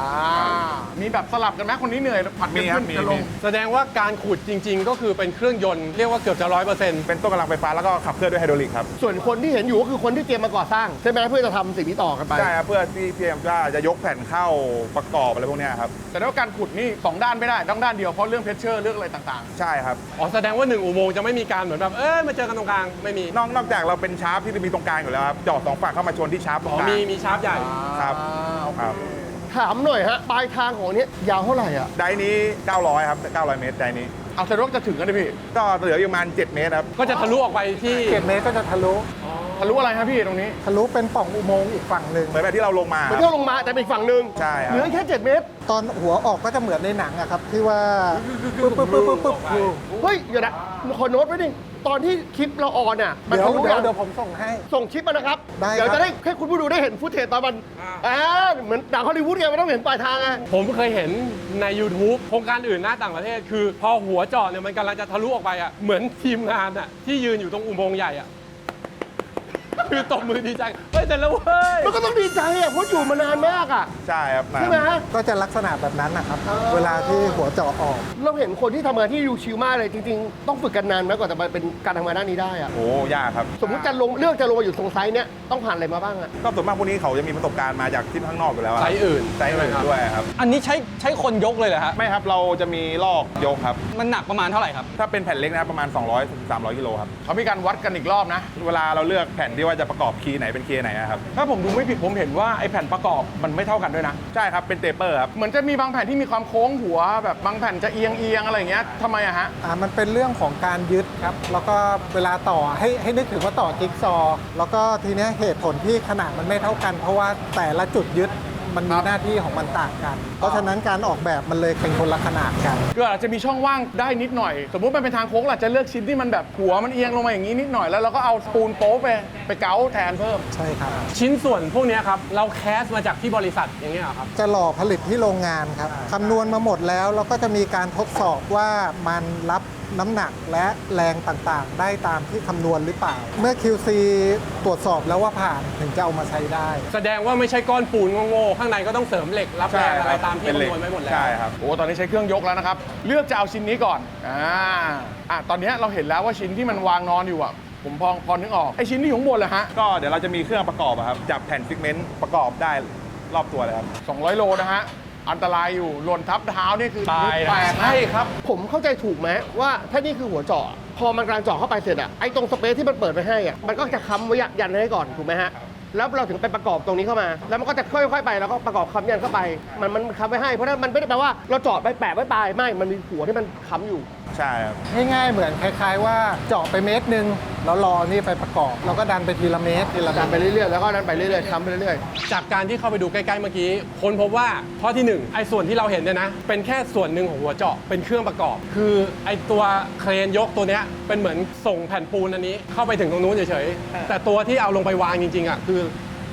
มีแบบสลับกันไหมคนนี้เหนื่อยผัดกัน มีครับ ขึ้น มี กันลง แสดงว่าการขุดจริง ๆ ก็คือเป็นเครื่องยนต์เรียกว่าเกือบจะ100% เป็นต้นกำลังไฟฟ้าแล้วก็ขับเคลื่อนด้วยไฮดรอลิกครับ ส่วนคนที่เห็นอยู่ก็คือคนที่เตรียมมาก่อสร้างใช่ไหมเพื่อจะทำสิ่งนี้ต่อกันไป ใช่ครับเพื่อที่พีเอ็มจะยกแผ่นเข้าประกอบอะไรพวกเนี้ยครับ แต่ว่าการขุดนี่2 ด้านไม่ได้ต้องด้านเดียวเพราะเรื่องเพชเชอร์เรื่องอะไรต่าง ใช่ครับ อ๋อแสดงว่า1อุโมงค์จะไม่มีการเหมือนแบบมาเจอกันตรงกลางไม่มี นอกจากเราเป็นชาร์ปที่จะมีตรงกลางอยู่แล้วครับเจาะสองฝั่งเข้ามาชนที่ชาร์ปตร อ๋ ง อก ลาง มีชาร์ปใหญ่ ครับครับ ถามหน่อยฮะปลายทางของอันเนี้ยยาวเท่าไหร่อ่ะ ไดนี้ 900 ครับ 900 เมตรไดนี้ ๆเอาแสดงว่าจะถึงกันเลยพี่ ก็เหลืออยู่ประมาณ 7 เมตรครับ ก็จะทะลุออกไปที่ 7 เมตรก็จะทะลุ ทะลุอะไรครับพี่ตรงนี้ ทะลุเป็นปล่องอุโมงค์อีกฝั่งหนึ่ง เหมือนแบบที่เราลงมา เห ค มือ รั น บ ที่เราลงมาแต่เป็นอีกฝั่งหนึ่ง ใช่ครับ เหลือแค่ 7 เมตร ตอนหัวออกก็จะเหมือนในหนังอะครับที่ว่าปึ๊บปึ๊บปึ๊บปึ๊บปึ๊บอยู่ เฮ้ยเดี๋ยวนะขอโน้ตไว้ดิตอนที่คลิปเราออนอ่ะมัน เดี๋ยว ทะลุยัง เดี๋ยวผมส่งให้ ส่งคลิปมานะครับ ได้ เดี๋ยว ครับ จะได้ให้คุณผู้ดูได้เห็นฟุตเทจตอนมันเหมือนหนังฮอลลีวูดไงมันต้องเห็นปลายทางไง ผมเคยเห็นใน YouTube โครงการอื่นหน้าต่างประเทศ คือพอหัวเจาะเนี่ยมันกำลังจะทะลุออกไปอ่ะเหมือนทีมงานอ่ะที่ยืนอยู่ตรงอุโมงค์ใหญ่อ่ะ คือตบมือดีใจเฮ้ยแต่แล้วเฮ้ย มันก็ต้องดีใจอ่ะเพราะอยู่มานานมากอ่ะ ใช่ครับ ใช่ไหม ก็จะลักษณะแบบนั้นนะครับ เวลาที่หัวเจาะออก เราเห็นคนที่ทำงานที่ดูชิลมากเลยจริงๆ ต้องฝึกกันนานไหมก่อนจะมาเป็นการทำงานด้านนี้ได้อ่ะ โอ้ยากครับ สมมติจะลงเลือกจะลงมาอยู่ตรงไซส์เนี้ยต้องผ่านอะไรมาบ้างอ่ะ ก็ส่วนมากพวกนี้เขาจะมีประสบการณ์มาจากที่ข้างนอกอยู่แล้วอะ ไซส์อื่น ไซส์อื่นด้วยครับ อันนี้ใช้คนยกเลยเหรอฮะ ไม่ครับเราจะมีลอกยกครับ มันหนักประมาณเท่าไหร่ครับ ถ้าเป็นแผ่นเล็กนะครับประมาณ 200-300 กิโลครับ เขามีการวัดกันอีกรอบนะ เวลาเราเลือกแผ่นที่ว่าจะประกอบคีย์ไหนเป็นคีย์ไหนอะครับ ถ้าผมดูไม่ผิดผมเห็นว่าไอ้แผ่นประกอบมันไม่เท่ากันด้วยนะ ใช่ครับเป็นเตเปอร์ครับ เหมือนจะมีบางแผ่นที่มีความโค้งหัวแบบบางแผ่นจะเอียงอะไรอย่างเงี้ยทำไมอะฮะ มันเป็นเรื่องของการยึดครับ แล้วก็เวลาต่อให้นึกถึงว่าต่อจิ๊กซอว์แล้วก็ทีเนี้ยเหตุผลที่ขนาดมันไม่เท่ากัน เพราะว่าแต่ละจุดยึดมันมีหน้าที่ของมันต่างกัน เพราะฉะนั้นการออกแบบมันเลยเป็นคนละขนาดกัน ก็อาจจะมีช่องว่างได้นิดหน่อย สมมุติมันเป็นทางโค้งเราอาจจะเลือกชิ้นที่มันแบบหัวมันเอียงลงมาอย่างนี้นิดหน่อยแล้วเราก็เอาสปูนโป๊ไปเกาแทนเพิ่ม ใช่ครับ ชิ้นส่วนพวกเนี้ยครับเราแคสมาจากที่บริษัทอย่างเงี้ยเหรอครับ จะหล่อผลิตที่โรงงานครับคำนวณมาหมดแล้วแล้วก็จะมีการทดสอบว่ามันรับน้ำหนักและแรงต่างๆ ได้ตามที่คำนวณหรือเปล่า เมื่อ QC ตรวจสอบแล้วว่าผ่านถึงจะเอามาใช้ได้ แสดงว่าไม่ใช่ก้อนปูนโง่ๆข้างในก็ต้องเสริมเหล็กรับแรงอะไรตามที่ เป็นเหล็ก คำนวณไว้หมดแล้ว ใช่ครับ โอ้ตอนนี้ใช้เครื่องยกแล้วนะครับ เลือกจะเอาชิ้นนี้ก่อนตอนนี้เราเห็นแล้วว่าชิ้นที่มันวางนอนอยู่อ่ะผมพอนึกออกไอชิ้นที่อยู่ข้างบนเลยฮะ ก็เดี๋ยวเราจะมีเครื่องประกอบอะครับจับแผ่นฟิกเมนต์ประกอบได้รอบตัวเลยครับ 200 โลนะฮะอันตรายอยู่หล่นทับเท้านี่คือ ตายนะ แตกนะ ใช่ครับ ผมเข้าใจถูกไหมว่าถ้านี่คือหัวเจาะพอมันกำลังเจาะเข้าไปเสร็จอ่ะไอ้ตรงสเปซที่มันเปิดไปให้อ่ะมันก็จะค้ำไว้ยันให้ก่อนถูกไหมฮะแล้วเราถึงไปประกอบตรงนี้เข้ามา แล้วมันก็จะค่อยๆไปแล้วก็ประกอบค้ำยันเข้าไปมันค้ำไว้ให้เพราะฉะนั้นมันไม่ได้แปลว่าเราเจาะไปแปะไว้ปลายไม่มันมีหัวที่มันค้ำอยู่ ใช่ครับ ง่ายๆเหมือนคล้ายๆว่าเจาะไปเมตรหนึ่งแล้วรอนี่ไปประกอบแล้วก็ดันไปทีละเมตรทีละเม ดั ต น ร ไปเรื่อยๆแล้วก็ดันไปเรื่อยๆค้ำไปเรื่อย จากการที่เข้าไปดูใกล้ๆเมื่อกี้ค้นพบว่าข้อที่ 1 ไอ้ส่วนที่เราเห็นเนี่ยนะ เป็นแค่ส่วนหนึ่งของหัวเจาะเป็นเครื่องประกอบ คือไอ้ตัวเครนยกตัวเนี้ยเป็นเหมือนส่งแผ่นปูนอันนี้เข้าไปถึงตรงนู้นเฉยๆแต่ตัวที่เอาลงไปวางจริงๆอ่ะคื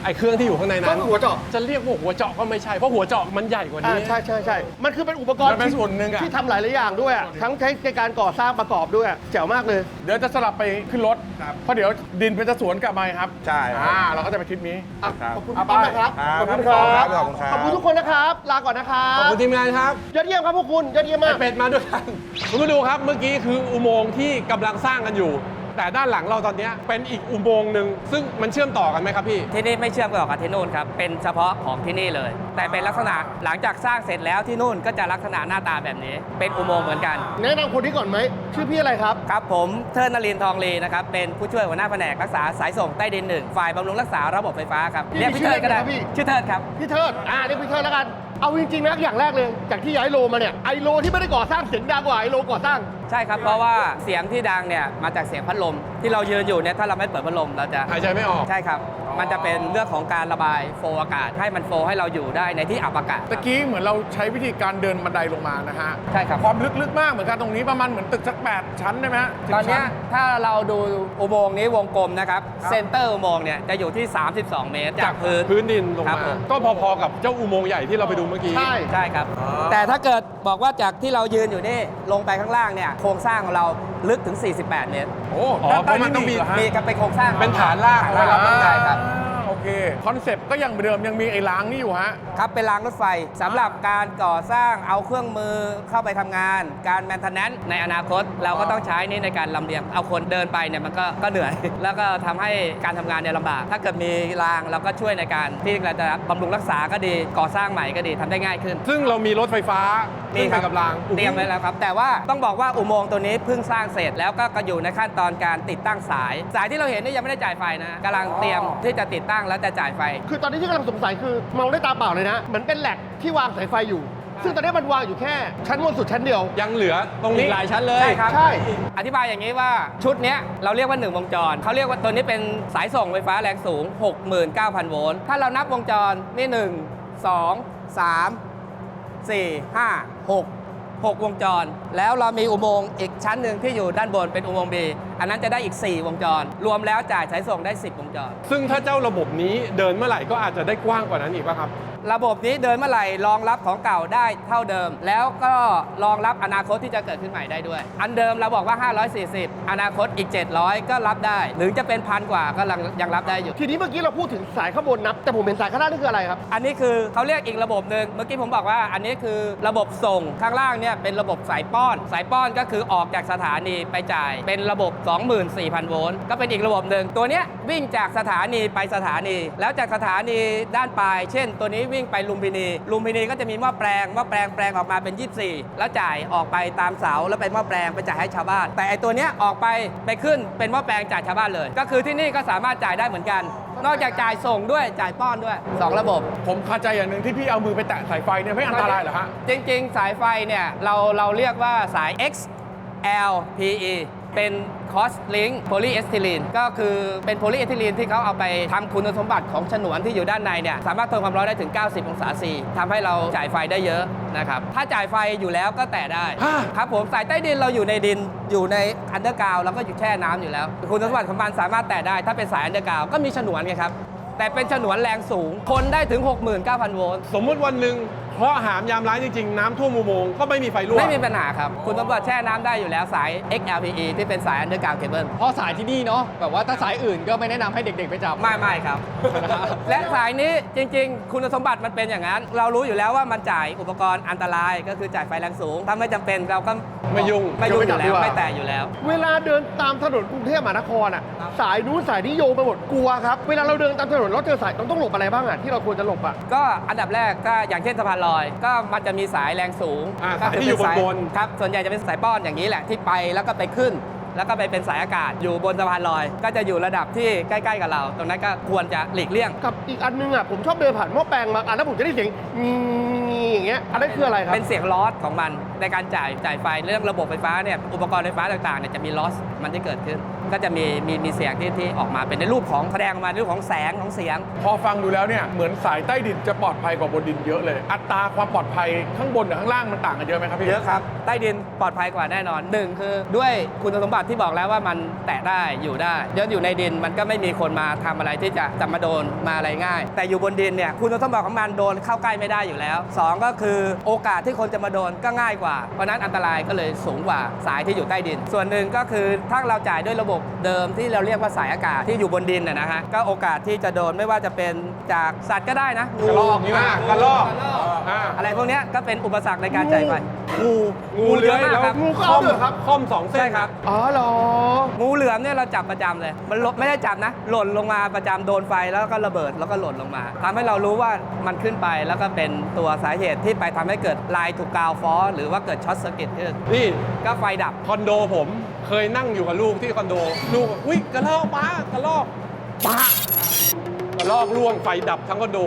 อไอ้เครื่องที่อยู่ข้างใน ๆก็ นั้น คือหัวเจาะ จะเรียกว่าหัวเจาะก็ไม่ใช่เพราะหัวเจาะมันใหญ่กว่านี้ ใช่มันคือเป็นอุปกรณ์ มันเป็นส่วนหนึ่งอะ ที่ทำหลายๆอย่างด้วยอะทั้งใช้ในการก่อสร้างประกอบด้วยอะแจ๋วมากเลย เดี๋ยวจะสลับไปขึ้นรถ ครับ เพราะเดี๋ยวดินเป็นจะสวนกลับมาครับ ใช่ครับ เราก็จะไปทริปนี้ ครับ ขอบคุณพี่ต้อมนะครับ ครับ ขอบคุณครับ ขอบคุณครับ ขอบคุณทุกคนนะครับ ลาก่อนนะครับ ขอบคุณทีมงานครับ ยอดเยี่ยมครับพวกคุณ ยอดเยี่ยม ไอ มาก เป็ดมาด้วยกันคุณผู้ดูครับเมื่อกี้คืออุโมงค์ที่กำลังสร้างกันอยู่ แต่ด้านหลังเราตอนเนี้ยเป็นอีกอุโมงค์หนึ่งซึ่งมันเชื่อมต่อกันไหมครับพี่ ที่นี่ไม่เชื่อมกับที่นู่นครับ เป็นเฉพาะของที่นี่เลย แต่เป็นลักษณะหลังจากสร้างเสร็จแล้วที่นู่นก็จะลักษณะหน้าตาแบบนี้ เป็นอุโมงค์เหมือนกัน แนะนำคนนี้ก่อนไหม ชื่อพี่อะไรครับ ครับผมเทิดนรินทร์ทองลีนะครับ เป็นผู้ช่วยหัวหน้าแผนกรักษาสายส่งใต้ดินหนึ่งฝ่ายบำรุงรักษาระบบไฟฟ้าครับ พี่ เรียกพี่เทิดก็ได้ ชื่ออะไรครับพี่ ชื่อเทิดครับ พี่เทิดเรียกพี่เทิดแล้วกัน เอาจริงๆนะอย่างแรกเลย จากที่ย้ายโลมาเนี่ย ไอโลที่ไม่ได้ก่อสร้างเสียงดังกว่าไอโลก่อสร้าง ใช่ครับ เพราะว่าเสียงที่ดังเนี่ยมาจากเสียงพัดลม ที่เรายืนอยู่เนี่ยถ้าเราไม่เปิดพัดลมเราจะ หายใจไม่ออก ใช่ครับ มันจะเป็นเรื่องของการระบายโฟลว์อากาศ ให้มันโฟลว์ให้เราอยู่ได้ในที่อับอากาศ ตะกี้เหมือนเราใช้วิธีการเดินบันไดลงมานะฮะ ใช่ครับ ความลึกมากเหมือนกันตรงนี้ประมาณเหมือนตึกสัก 8 ชั้นได้ไหมฮะ ตอนเนี้ย 10 ชั้ ถ้าเราดูอุโมงค์นี้วงกลมนะครับ เซนเตอร์อุโมงค์เนี่ยจะอยู่ที่ 32 เมตร จากพื้น ดินลง ครับ มา ผม ก็พอๆกับเจ้าอุโมงค์ใหญ่ที่เราไปดูเมื่อกี้ ใช่ ใช่ครับ แต่ถ้าเกิดบอกว่าจากที่เรายืนอยู่นี่ลงไปข้างล่างเนี่ยโครงสร้างของเราลึกถึง 48 เมตร โอ้ อ๋อ ด้านใต้ เพราะมันต้องมี เหรฮะ มีกับเป็นโครงสร้าง เป็นฐานราก ฐานรากใช่ครับ โอเค คอนเซปต์ก็ยังเหมือนเดิมยังมีไอ้ล้างนี่อยู่ฮะ ครับเป็นรางรถไฟสำหรับการก่อสร้างเอาเครื่องมือเข้าไปทำงาน การแมนเทนแนนซ์ในอนาคต เราก็ต้องใช้นี่ในการลำเลียงเอาคนเดินไปเนี่ยมันก็เหนื่อย แล้วก็ทำให้การทำงานเนี่ยลำบาก ถ้าเกิดมีรางเราก็ช่วยในการที่เราจะบำรุงรักษาก็ดีก่อสร้างใหม่ก็ดีทำได้ง่ายขึ้น ซึ่งเรามีรถไฟฟ้า นี่ ขึ้นไปกับราง เตรียมไว้แล้วครับ แต่ว่าต้องบอกว่าอุโมงค์ตัวนี้เพิ่งสร้างเสร็จแล้วก็อยู่ในขั้นตอนการติดตั้งสาย สายที่เราเห็นนี่ยังไม่ได้จ่ายไฟนะกำลังเตรียมที่จะติดตั้งแล้วจะจ่ายไฟ คือตอนนี้ที่กำลังสงสัยคือมองด้วยตาเปล่าเลยนะ เหมือนเป็นแหลกที่วางสายไฟอยู่ ซึ่งตอนนี้มันวางอยู่แค่ชั้นบนสุดชั้นเดียว ยังเหลือตรง อี นี้ กหลายชั้นเลย ใช่ครับ ใช่ อธิบายอย่างนี้ว่าชุดเนี้ยเราเรียกว่า 1 วงจร เขาเรียกว่าตัวนี้เป็นสายส่งไฟฟ้าแรงสูง 69,000 โวลต์ ถ้าเรานับวงจรนี่ 1 2 3 4 5 6 6 วงจร แล้วเรามีอุโมงค์อีกชั้นหนึ่งที่อยู่ด้านบนเป็นอุโมงค์ B อันนั้นจะได้อีก 4 วงจร รวมแล้วจ่ายสายส่งได้ 10 วงจร ซึ่งถ้าเจ้าระบบนี้เดินเมื่อไหร่ก็อาจจะได้กว้างกว่านั้นอีกป่ะครับ ระบบนี้เดินเมื่อไหร่รองรับของเก่าได้เท่าเดิม แล้วก็รองรับอนาคตที่จะเกิดขึ้นใหม่ได้ด้วย อันเดิมเราบอกว่า 540 อนาคตอีก 700 ก็รับได้ หรือจะเป็น1,000 กว่าก็ยังรับได้อยู่ ทีนี้เมื่อกี้เราพูดถึงสายข้างบนนับ แต่ผมเห็นสายข้างล่างนี่คืออะไรครับ อันนี้คือเขาเรียกอีกระบบหนึ่งเมื่อกี้ผมบอกว่าอันนี้คือระบบส่งข้างล่างเนี่ยเป็นระบบสายป้อนสายป้อนก็คือออกจากสถานีไปจ่ายเป็นระบบ 24,000 โวลต์ก็เป็นอีกระบบหนึ่งตัวเนี้ยวิ่งจากสถานีไปสถานี แล้วจากสถานีด้านปลาย เช่น ตัวนี้วิ่งไปลุมพินีก็จะมีหม้อแปลงแปลงออกมาเป็น 24 แล้วจ่ายออกไปตามเสาแล้วเป็นหม้อแปลงไปจ่ายให้ชาวบ้าน แต่ไอตัวเนี้ยออกไปขึ้นเป็นหม้อแปลงจ่ายชาวบ้านเลย ก็คือที่นี่ก็สามารถจ่ายได้เหมือนกัน นอกจากจ่ายส่งด้วยจ่ายป้อนด้วยสองระบบ ผมคาใจอย่างหนึ่งที่พี่เอามือไปแตะสายไฟเนี่ยไม่อันตรายเหรอฮะ จริงๆ สายไฟเนี่ยเราเรียกว่าสาย XLPE เป็น Cross Link Polyethylene ก็คือเป็นโพลีเอทิลีนที่เขาเอาไปทำคุณสมบัติของฉนวนที่อยู่ด้านในเนี่ยสามารถทนความร้อนได้ถึง 90 องศาเซลเซียสทำให้เราจ่ายไฟได้เยอะนะครับถ้าจ่ายไฟอยู่แล้วก็แตะได้ ฮะ ครับผมสายใต้ดินเราอยู่ในดินอยู่ในอันเดอร์กราวด์เราก็อยู่แช่น้ำอยู่แล้ว คุณสมบัติของมันสามารถแตะได้ถ้าเป็นสายอันเดอร์กราวด์ก็มีฉนวนไงครับแต่เป็นฉนวนแรงสูงทนได้ถึง 69,000 โวลต์ สมมุติวันหนึ่งเพราะหามยามร้ายจริงๆ น้ำท่วมอุโมงค์ก็ไม่มีไฟรั่ว ไม่มีปัญหาครับ คุณสมบัติแช่น้ำได้อยู่แล้วสาย XLPE ที่เป็นสาย Underground Cable เพราะสายที่นี่เนาะแบบว่าถ้าสายอื่นก็ไม่แนะนำให้เด็กๆไปจับ ไม่ครับ และสายนี้จริงๆ คุณสมบัติมันเป็นอย่างนั้น เรารู้อยู่แล้วว่ามันจ่ายอุปกรณ์อันตรายก็คือจ่ายไฟแรงสูง ถ้าไม่จำเป็นเราก็ ไม่ยุ่ง อยู่แล้วไม่แตะอยู่แล้ว เวลาเดินตามถนนกรุงเทพมหานครอ่ะสายนู้นสายนี้โยงไปหมดกลัวครับเวลาเราเดินตามถนนเราเจอสายต้องหลบอะไรบ้างอ่ะที่เราควรจะหลบอ่ะ ก็อันดับแรกก็อย่างเช่นสะพานลอย ก็มันจะมีสายแรงสูง สายที่อยู่บน ครับส่วนใหญ่จะเป็นสายป้อนอย่างนี้แหละที่ไปแล้วก็ไปขึ้น แล้วก็ไปเป็นสายอากาศอยู่บนสะพานลอย ก็จะอยู่ระดับที่ใกล้ๆกับเรา ตรงนั้นก็ควรจะหลีกเลี่ยง กับอีกอันนึงอ่ะผมชอบเดินผ่านหม้อแปลงบางอันแล้วผมจะได้เสียงงีอย่างเงี้ยอันนั้นคืออะไรครับ เป็นเสียงลอสของมันในการจ่ายไฟเรื่องระบบไฟฟ้าเนี่ยอุปกรณ์ไฟฟ้าต่างๆเนี่ยจะมีลอสมันที่เกิดขึ้น ก็จะมีเสียงที่ออกมาเป็นในรูปของแสดงออกมาในรูปของแสงของเสียง พอฟังดูแล้วเนี่ยเหมือนสายใต้ดินจะปลอดภัยกว่าบนดินเยอะเลย อัตราความปลอดภัยข้างบนกับข้างล่างมันต่างกันเยอะไหมครับพี่ เยอะครับ ใต้ดินปลอดภัยกว่าแน่นอนหนึ่งคือด้วยคุณสมบัติที่บอกแล้วว่ามันแตะได้อยู่ได้เยอะอยู่ในดินมันก็ไม่มีคนมาทำอะไรที่จะมาโดนมาอะไรง่าย แต่อยู่บนดินเนี่ยคุณสมบัติของมันโดนเข้าใกล้ไม่ได้อยู่แล้วสองก็คือโอกาสที่คนจะมาโดนก็ง่ายกว่าเพราะนั้นอันตรายก็เลยสูงกว่าสายที่อยู่ใต้ดิน ส่วนหนึ่งก็คือถ้าเราจ่ายด้วยระบบเดิมที่เราเรียกว่าสายอากาศที่อยู่บนดินนะฮะก็โอกาสที่จะโดนไม่ว่าจะเป็นจากสัตว์ก็ได้นะ กระรอกนี่นะกระรอก อะไรพวกเนี้ยก็เป็นอุปสรรคในการจ่ายไฟ งูเลื้อย เยอะมาก แล้ว ครับ งูเข้าด้วยเหรอครับ ค่อมสองเส้ ใช่ น ครับ อ๋อเหรอ งูเหลือมเนี่ยเราจับประจำเลย มันไม่ได้จับนะ หล่นลงมาประจำโดนไฟแล้วก็ระเบิดแล้วก็หล่นลงมาทำให้เรารู้ว่ามันขึ้นไปแล้วก็เป็นตัวสาเหตุที่ไปทำให้เกิดลายถูกกาวฟอสหรือว่าเกิดช็อตเซอร์กิตขึ้น นี่ ก็ไฟดับ คอนโดผมเคยนั่งอยู่กับลูกที่คอนโด ลูกบอกอุ๊ยกระรอกป้ากระรอกป้ากระรอกล่วงไฟดับทั้งคอนโด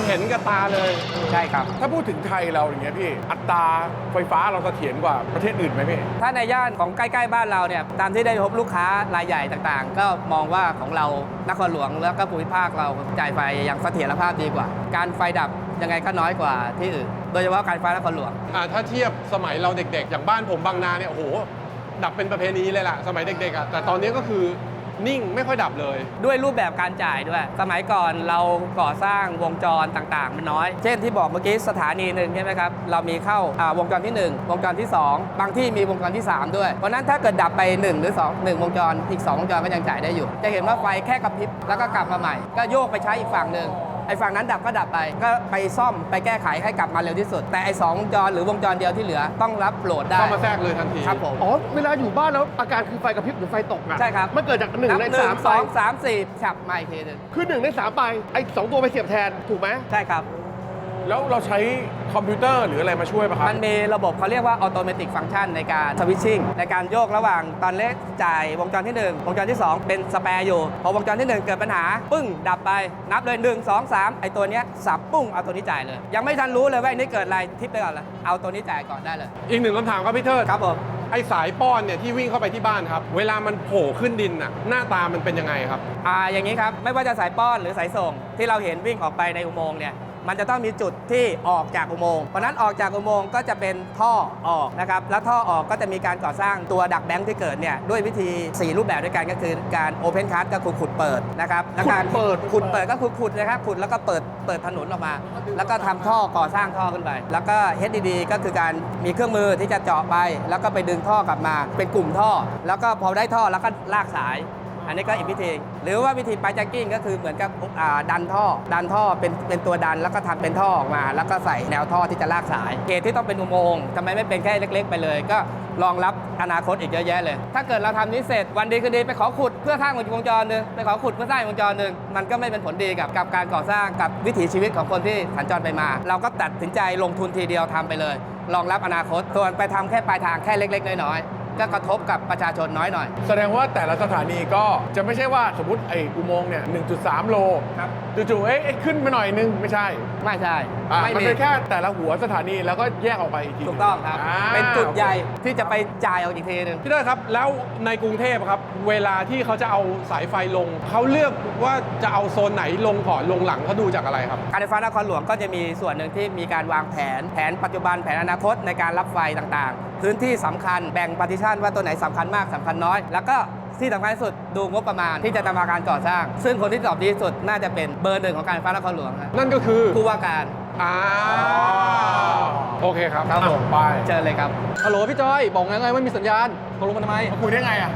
เห็นกับตาเลย ใช่ครับ ถ้าพูดถึงไทยเราอย่างเงี้ยพี่อัตราไฟฟ้าเราเสถียรกว่าประเทศอื่นไหมพี่ ถ้าในย่านของใกล้ๆบ้านเราเนี่ยตามที่ได้พบลูกค้ารายใหญ่ต่างๆ ก็มองว่าของเรานครหลวงแล้วก็ภูมิภาคเราจ่ายไฟอย่างเสถียรภาพดีกว่า การไฟดับยังไงก็น้อยกว่าที่อื่น โดยเฉพาะการไฟนครหลวง ถ้าเทียบสมัยเราเด็กๆ อย่างบ้านผมบางนาเนี่ยโอ้โหดับเป็นประเพณีเลยล่ะสมัยเด็กๆอ่ะแต่ตอนนี้ก็คือนิ่งไม่ค่อยดับเลย ด้วยรูปแบบการจ่ายด้วย สมัยก่อนเราก่อสร้างวงจรต่างๆ มันน้อย เช่นที่บอกเมื่อกี้สถานีหนึ่งใช่ไหมครับ เรามีเข้าวงจรที่ 1 วงจรที่ 2 บางที่มีวงจรที่ 3 ด้วย เพราะนั้นถ้าเกิดดับไป 1 หรือ 2 1 วงจรอีก 2 วงจรก็ยังจ่ายได้อยู่ จะเห็นว่าไฟแค่กระพริบแล้วก็กลับมาใหม่ ก็โยกไปใช้อีกฝั่งหนึ่งไอ้ฝั่งนั้นดับก็ดับไปก็ไปซ่อมไปแก้ไขให้กลับมาเร็วที่สุด แต่ไอ้2วงจรหรือวงจรเดียวที่เหลือต้องรับโหลดได้ เข้ามาแทรกเลยทันที ครับผม อ๋อเวลาอยู่บ้านแล้วอาการคือไฟกระพริบหรือไฟตกอ่ะ ใช่ครับ มันเกิดจาก1 ใน นับ 3 ไป 1 2 3 4ฉับมาอีกทีหนึง คือ1 ใน 3 ไปไอ้2 ตัวไปเสียบแทนถูกไหม ใช่ครับ แล้วเราใช้คอมพิวเตอร์หรืออะไรมาช่วยป่ะครับ มันมีระบบเขาเรียกว่า automatic function ในการสวิตชิ่งในการโยกระหว่างตอนเล็กจ่ายวงจรที่ 1 วงจรที่ 2 เป็นสแปร์อยู่ พอวงจรที่ 1 เกิดปัญหา ปึ้ง ดับไป นับเลย 1 2 3 ไอ้ตัวเนี้ยสับปุ้ง เอาตัวนี้จ่ายเลย ยังไม่ทันรู้เลยว่าไอ้นี่เกิดอะไรทิปไปก่อนเลยเอาตัวนี้จ่ายก่อนได้เลย อีกหนึ่งคำถามครับพี่เทิด ครับผม ไอสายป้อนเนี่ยที่วิ่งเข้าไปที่บ้านครับ เวลามันโผล่ขึ้นดินน่ะหน้าตามันเป็นยังไงครับ อย่างนี้ครับ ไม่ว่าจะสายป้อนหรือสายส่ง ที่เราเห็นวิ่งออกไปในอุโมงค์เนี่ย มันจะต้องมีจุดที่ออกจากอุโมงค์เพราะนั้นออกจากอุโมงค์ก็จะเป็นท่อออกนะครับแล้วท่อออกก็จะมีการก่อสร้างตัวดักแบงค์ที่เกิดเนี่ยด้วยวิธี 4 รูปแบบด้วยกันก็คือการโอเพนคัทก็คือขุดเปิดนะครับและการขุดเปิดก็คือขุดนะครับขุดแล้วก็เปิดถนนออกมา แล้วก็ทำท่อก่อสร้างท่อขึ้นไปแล้วก็ HDD ก็คือการมีเครื่องมือที่จะเจาะไปแล้วก็ไปดึงท่อกลับมาเป็นกลุ่มท่อ แล้วก็พอได้ท่อแล้วก็ลากสาย อันนี้ก็อีกวิธีหรือว่าวิธีปลายแจ็คกิ้งก็คือเหมือนกับดันท่อเป็นตัวดันแล้วก็ทำเป็นท่อออกมา แล้วก็ใส่แนวท่อที่จะลากสายเหตุที่ต้องเป็นอุโมงค์ทำไมไม่เป็นแค่เล็กๆไปเลย ก็รองรับอนาคตอีกเยอะแยะเลย ถ้าเกิดเราทำนี้เสร็จวันดีคืนดีไปขอขุดเพื่อสร้างวงจรหนึ่งไปขอขุดเพื่อสร้างวงจรหนึ่งมันก็ไม่เป็นผลดีกับการก่อสร้างกับวิถีชีวิตของคนที่สัญจรไปมา เราก็ตัดสินใจลงทุนทีเดียวทำไปเลยรองรับอนาคตส่วนไปทำแค่ปลายทางแค่เล็กๆน้อยๆก็กระทบกับประชาชนน้อยหน่อย แสดงว่าแต่ละสถานีก็จะไม่ใช่ว่าสมมติไอ้อุโมงค์เนี่ย 1.3 โล ครับ จู่ๆเอ๊ะขึ้นมาหน่อยนึงไม่ใช่ ไม่ใช่ มันเป็นแค่แต่ละหัวสถานีแล้วก็แยกออกไปอีกที ถูกต้องครับ เป็นจุดใหญ่ที่จะไปจ่ายออกอีกทีหนึง พี่เต้ยครับแล้วในกรุงเทพครับเวลาที่เขาจะเอาสายไฟลงเขาเลือกว่าจะเอาโซนไหนลงก่อนลงหลังเขาดูจากอะไรครับ การไฟฟ้านครหลวงก็จะมีส่วนหนึ่งที่มีการวางแผนปัจจุบันแผนอนาคตในการรับไฟต่างๆ พื้นที่สำคัญแบ่งปฏิชันว่าตัวไหนสำคัญมากสำคัญน้อย แล้วก็ที่สำคัญที่สุดดูงบประมาณที่จะทำการก่อสร้าง ซึ่งคนที่ตอบดีที่สุดน่าจะเป็นเบอร์หนึ่งของการไฟฟ้านครหลวงครับ นั่นก็คือ ผู้ว่าการ โอเคครับ ครับผม ไป เชิญเลยครับ ฮัลโหลพี่จอยบอกยังไงว่ามีสัญญาณตกลงมาทำไม คุยได้ไงอ่ะ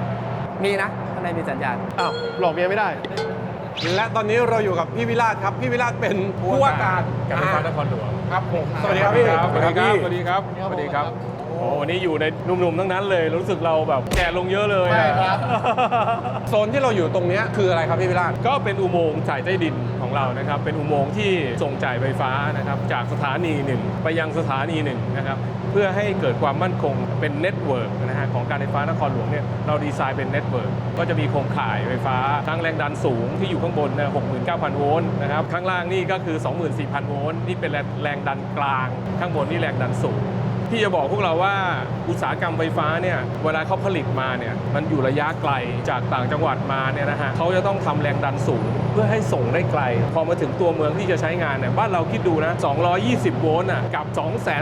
มีนะข้างในมีสัญญาณ อ้าวหลอกเมียไม่ได้ และตอนนี้เราอยู่กับพี่วิราชครับพี่วิราชเป็นผู้ว่าการ การไฟฟ้านครหลวง ครับผมสวัสดีครับพี่ สวัสดีครับ สวัสดีครับ ส ส วั วั ส ส ดี ดี ค ค รั รับ บ โอ้วันนี้อยู่ในหนุ่มๆทั้งนั้นเลย รู้สึกเราแบบแก่ลงเยอะเลย ใช่ครับ โซนที่เราอยู่ตรงเนี้ยคืออะไรครับพี่วิราช ก็เป็นอุโมงค์จ่ายใต้ดินของเรานะครับ เป็นอุโมงค์ที่ส่งจ่ายไฟฟ้านะครับจากสถานีหนึ่งไปยังสถานีหนึ่งนะครับ เพื่อให้เกิดความมั่นคงเป็นเน็ตเวิร์กนะฮะของการไฟฟ้านครหลวงเนี่ยเราดีไซน์เป็นเน็ตเวิร์กก็จะมีโครงข่ายไฟฟ้าทั้งแรงดันสูงที่อยู่ข้างบนนะ69,000 โวลต์นะครับข้างล่างนี่ก็คือ 24,000 โวลต์นี่เป็นแรงดันกลาง ข้างบนนี่แรงดันสูง ที่จะบอกพวกเราว่าอุตสาหกรรมไฟฟ้าเนี่ยเวลาเขาผลิตมาเนี่ยมันอยู่ระยะไกลจากต่างจังหวัดมาเนี่ยนะฮะเขาจะต้องทำแรงดันสูงเพื่อให้ส่งได้ไกล พอมาถึงตัวเมืองที่จะใช้งานเนี่ยบ้านเราคิดดูนะ220 โวลต์กับ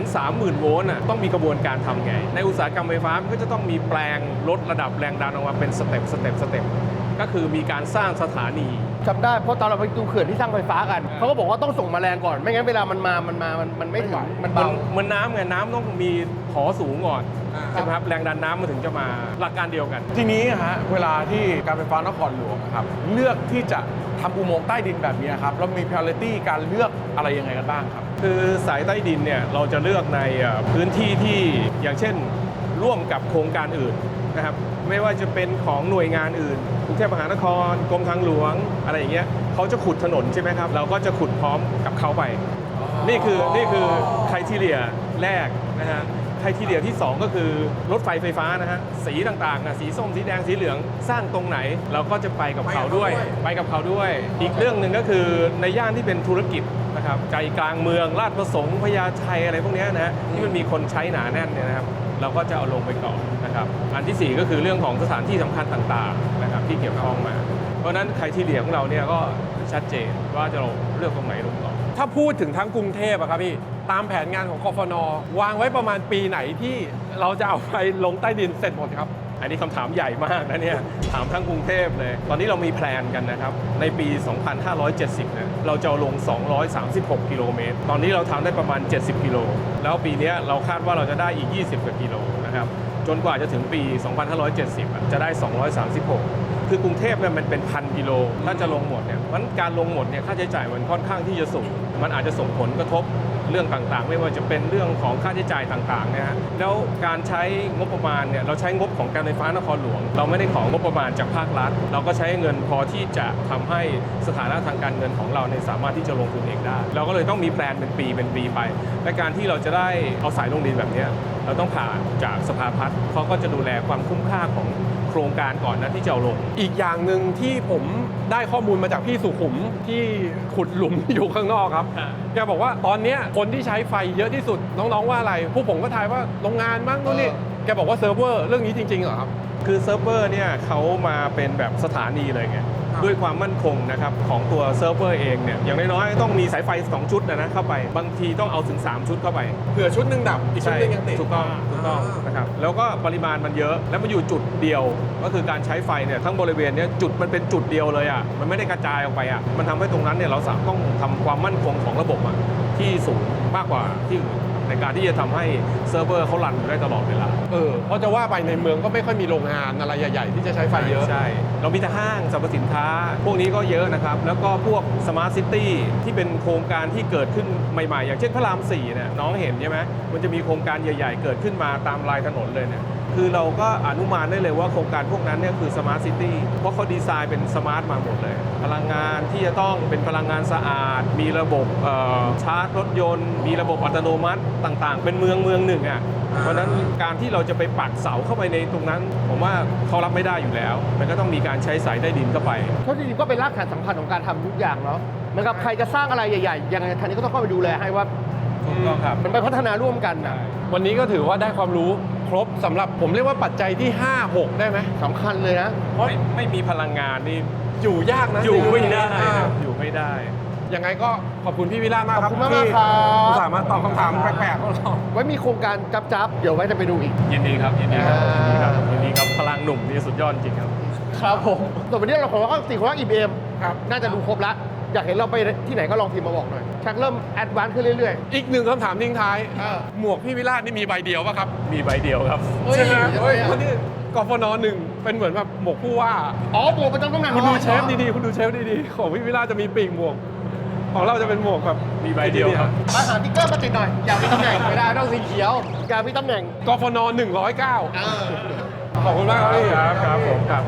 230,000 โวลต์ต้องมีกระบวนการทำไง ในอุตสาหกรรมไฟฟ้ามันก็จะต้องมีแปลงลดระดับแรงดันออกมาเป็นสเต็ปก็คือมีการสร้างสถานี จำได้เพราะตอนเราไปดูเขื่อนที่สร้างไฟฟ้ากันเขาก็บอกว่าต้องส่งแมลงก่อนไม่งั้นเวลามันไม่ถึงมันเบา เหมือนน้ำไงน้ำต้องมีหอสูงก่อนใช่ไหมครับแรงดันน้ำมันถึงจะมาหลักการเดียวกัน ทีนี้ฮะเวลาที่การไฟฟ้านครหลวงนะครับเลือกที่จะทำอุโมงค์ใต้ดินแบบนี้ครับแล้วมี priority การเลือกอะไรยังไงกันบ้างครับ คือสายใต้ดินเนี่ยเราจะเลือกในพื้นที่ที่อย่างเช่นร่วมกับโครงการอื่นนะครับไม่ว่าจะเป็นของหน่วยงานอื่นกรุงเทพมหานครกรมทางหลวงอะไรอย่างเงี้ยเขาจะขุดถนนใช่ไหมครับเราก็จะขุดพร้อมกับเขาไป นี่คือไครทีเรียแรกนะฮะไครทีเรียที่ 2 ก็คือรถไฟไฟฟ้านะฮะสีต่างๆนะสีส้มสีแดงสีเหลืองสร้างตรงไหน เราก็จะไปกับเขาด้วยอีกเรื่องหนึ่งก็คือในย่านที่เป็นธุรกิจนะครับใจกลางเมืองลาดประสงค์พญาไทอะไรพวกเนี้ยนะฮะที่มันมีคนใช้หนาแน่นเนี่ยนะครับเราก็จะเอาลงไปก่อนนะครับอันที่ 4 ก็คือเรื่องของสถานที่สำคัญต่างๆนะครับที่เกี่ยวข้องมาเพราะฉะนั้นไครทีเรียของเราเนี่ยก็ชัดเจนว่าจะเลือกตรงไหนลงก่อน ถ้าพูดถึงทั้งกรุงเทพอะครับพี่ตามแผนงานของกฟนวางไว้ประมาณปีไหนที่เราจะเอาไปลงใต้ดินเสร็จหมดครับ อันนี้คำถามใหญ่มากนะเนี่ย ถามทั้งกรุงเทพเลย ตอนนี้เรามีแพลนกันนะครับ ในปี 2570เนี่ยเราจะเอาลง 236 กิโลเมตร ตอนนี้เราทำได้ประมาณ 70 กิโล แล้วปีนี้เราคาดว่าเราจะได้อีก 20 กว่ากิโลนะครับ จนกว่าจะถึงปี 2570 จะได้ 236 คือกรุงเทพเนี่ยมันเป็นพันกิโล ถ้าจะลงหมดเนี่ยมันการลงหมดเนี่ยค่าใช้จ่ายมันค่อนข้างที่จะสูง มันอาจจะส่งผลกระทบเรื่องต่างๆ ไม่ว่าจะเป็นเรื่องของค่าใช้จ่ายต่างๆนะฮะแล้วการใช้งบประมาณเนี่ยเราใช้งบของการไฟฟ้านครหลวง เราไม่ได้ของงบประมาณจากภาครัฐ เราก็ใช้เงินพอที่จะทำให้สถานะทางการเงินของเราเนี่ยสามารถที่จะลงทุนเองได้ เราก็เลยต้องมีแพลนเป็นปีไปและการที่เราจะได้เอาสายลงดินแบบเนี้ยเราต้องผ่านจากสภาพัฒน์เขาก็จะดูแลความคุ้มค่าของโครงการก่อนนะที่จะเอาลง อีกอย่างหนึ่งที่ผมได้ข้อมูลมาจากพี่สุขุมที่ขุดหลุม อยู่ข้างนอกครับ แกบอกว่าตอนเนี้ยคนที่ใช้ไฟเยอะที่สุดน้องๆว่าอะไรพวกผมก็ทายว่าโรงงานมั้งนู่นนี่แกบอกว่าเซิร์ฟเวอร์เรื่องนี้จริงๆเหรอครับ คือเซิร์ฟเวอร์เนี่ยเขามาเป็นแบบสถานีเลยไง ด้วยความมั่นคงนะครับของตัวเซิร์ฟเวอร์เองเนี่ยอย่างน้อยๆต้องมีสายไฟ 2 ชุดนะเข้าไปบางทีต้องเอาถึง 3 ชุดเข้าไป เผื่อชุดหนึ่งดับ อีกชุดหนึ่งยังติด ถูกต้องนะครับแล้วก็ปริมาณมันเยอะแล้วมันอยู่จุดเดียวก็คือการใช้ไฟเนี่ยทั้งบริเวณเนี้ยจุดมันเป็นจุดเดียวเลยอ่ะมันไม่ได้กระจายออกไปอ่ะมันทำให้ตรงนั้นเนี่ยเราต้องทำความมั่นคงของระบบอ่ะที่สูงมากกว่าที่อื่นในการที่จะทำให้เซิร์ฟเวอร์เขารันอยู่ได้ตลอดเวลา เพราะจะว่าไปในเมืองก็ไม่ค่อยมีโรงงานอะไรใหญ่ๆที่จะใช้ไฟเยอะ ใช่ เรามีแต่ห้างสรรพสินค้า พวกนี้ก็เยอะนะครับ แล้วก็พวกสมาร์ทซิตี้ที่เป็นโครงการที่เกิดขึ้นใหม่ๆ อย่างเช่นพระราม 4เนี่ยน้องเห็นใช่ไหมมันจะมีโครงการใหญ่ๆ เกิดขึ้นมาตามรายถนนเลยเนี่ยคือเราก็อนุมานได้เลยว่าโครงการพวกนั้นเนี่ยคือสมาร์ทซิตี้เพราะเขาดีไซน์เป็นสมาร์ทมาหมดเลย พลังงานที่จะต้องเป็นพลังงานสะอาด มีระบบชาร์จรถยนต์ มีระบบอัตโนมัติต่างๆ เป็นเมืองหนึ่งอ่ะเพราะฉะนั้นการที่เราจะไปปักเสาเข้าไปในตรงนั้น ผมว่าเขารับไม่ได้อยู่แล้ว มันก็ต้องมีการใช้สายใต้ดินเข้าไป เพราะจริงๆก็เป็นรากฐานสำคัญของการทำทุกอย่างเนาะเหมือนกับใครจะสร้างอะไรใหญ่ๆยังไงทางนี้ก็ต้องเข้าไปดูแลให้ว่า ถูกต้องครับ มันไปพัฒนาร่วมกันนะ วันนี้ก็ถือว่าได้ความรู้ครบสำหรับผมเรียกว่าปัจจัยที่ 5 6 ได้ไหม สำคัญเลยนะ ไม่มีพลังงานนี่ อยู่ยากนะ อยู่ไม่ได้ อ่า อยู่ไม่ได้ ยังไงก็ขอบคุณพี่วิลาศมากครับ ขอบคุณมากๆ ที่ ครับ อุตส่าห์มาตอบคำถามแปลกๆของเรา ไว้มีโครงการจับๆเดี๋ยวไว้จะไปดูอีก ยินดีครับยินดีครับ อ่า ยินดีครับยินดีครับพลังหนุ่มนี่สุดยอดจริงครับ ครับผมส่วนวันนี้เราขอ4คนรักอิ่มเอม ครับ น่าจะดูครบแล้ว อยากเห็นเราไปที่ไหนก็ลองพิมพ์มาบอกหน่อย ชักเริ่มแอดวานซ์ขึ้นเรื่อย อีกหนึ่งคำถามทิ้งท้าย ๆ หมวกพี่วิลาศนี่มีใบเดียวป่ะครับ มีใบเดียวครับ เฮ้ย ใช่ไหม เฮ้ย เพราะนี่กฟนหนึ่งเป็นเหมือนแบบหมวกผู้ว่า อ๋อหมวกประจำตำแหน่ง คุณดูเชฟดีๆ คุณดูเชฟดีๆ ของพี่วิลาศจะมีปีกหมวก ของเราจะเป็นหมวกแบบ มีใบเดียวครับ มาหาติ๊กเกอร์มาติดหน่อย อยากมีตำแหน่ง ไม่ได้ต้องสีเขียว อยากมีตำแหน่ง กฟน109 ขอบคุณมากครับพี่ ครับผมครับ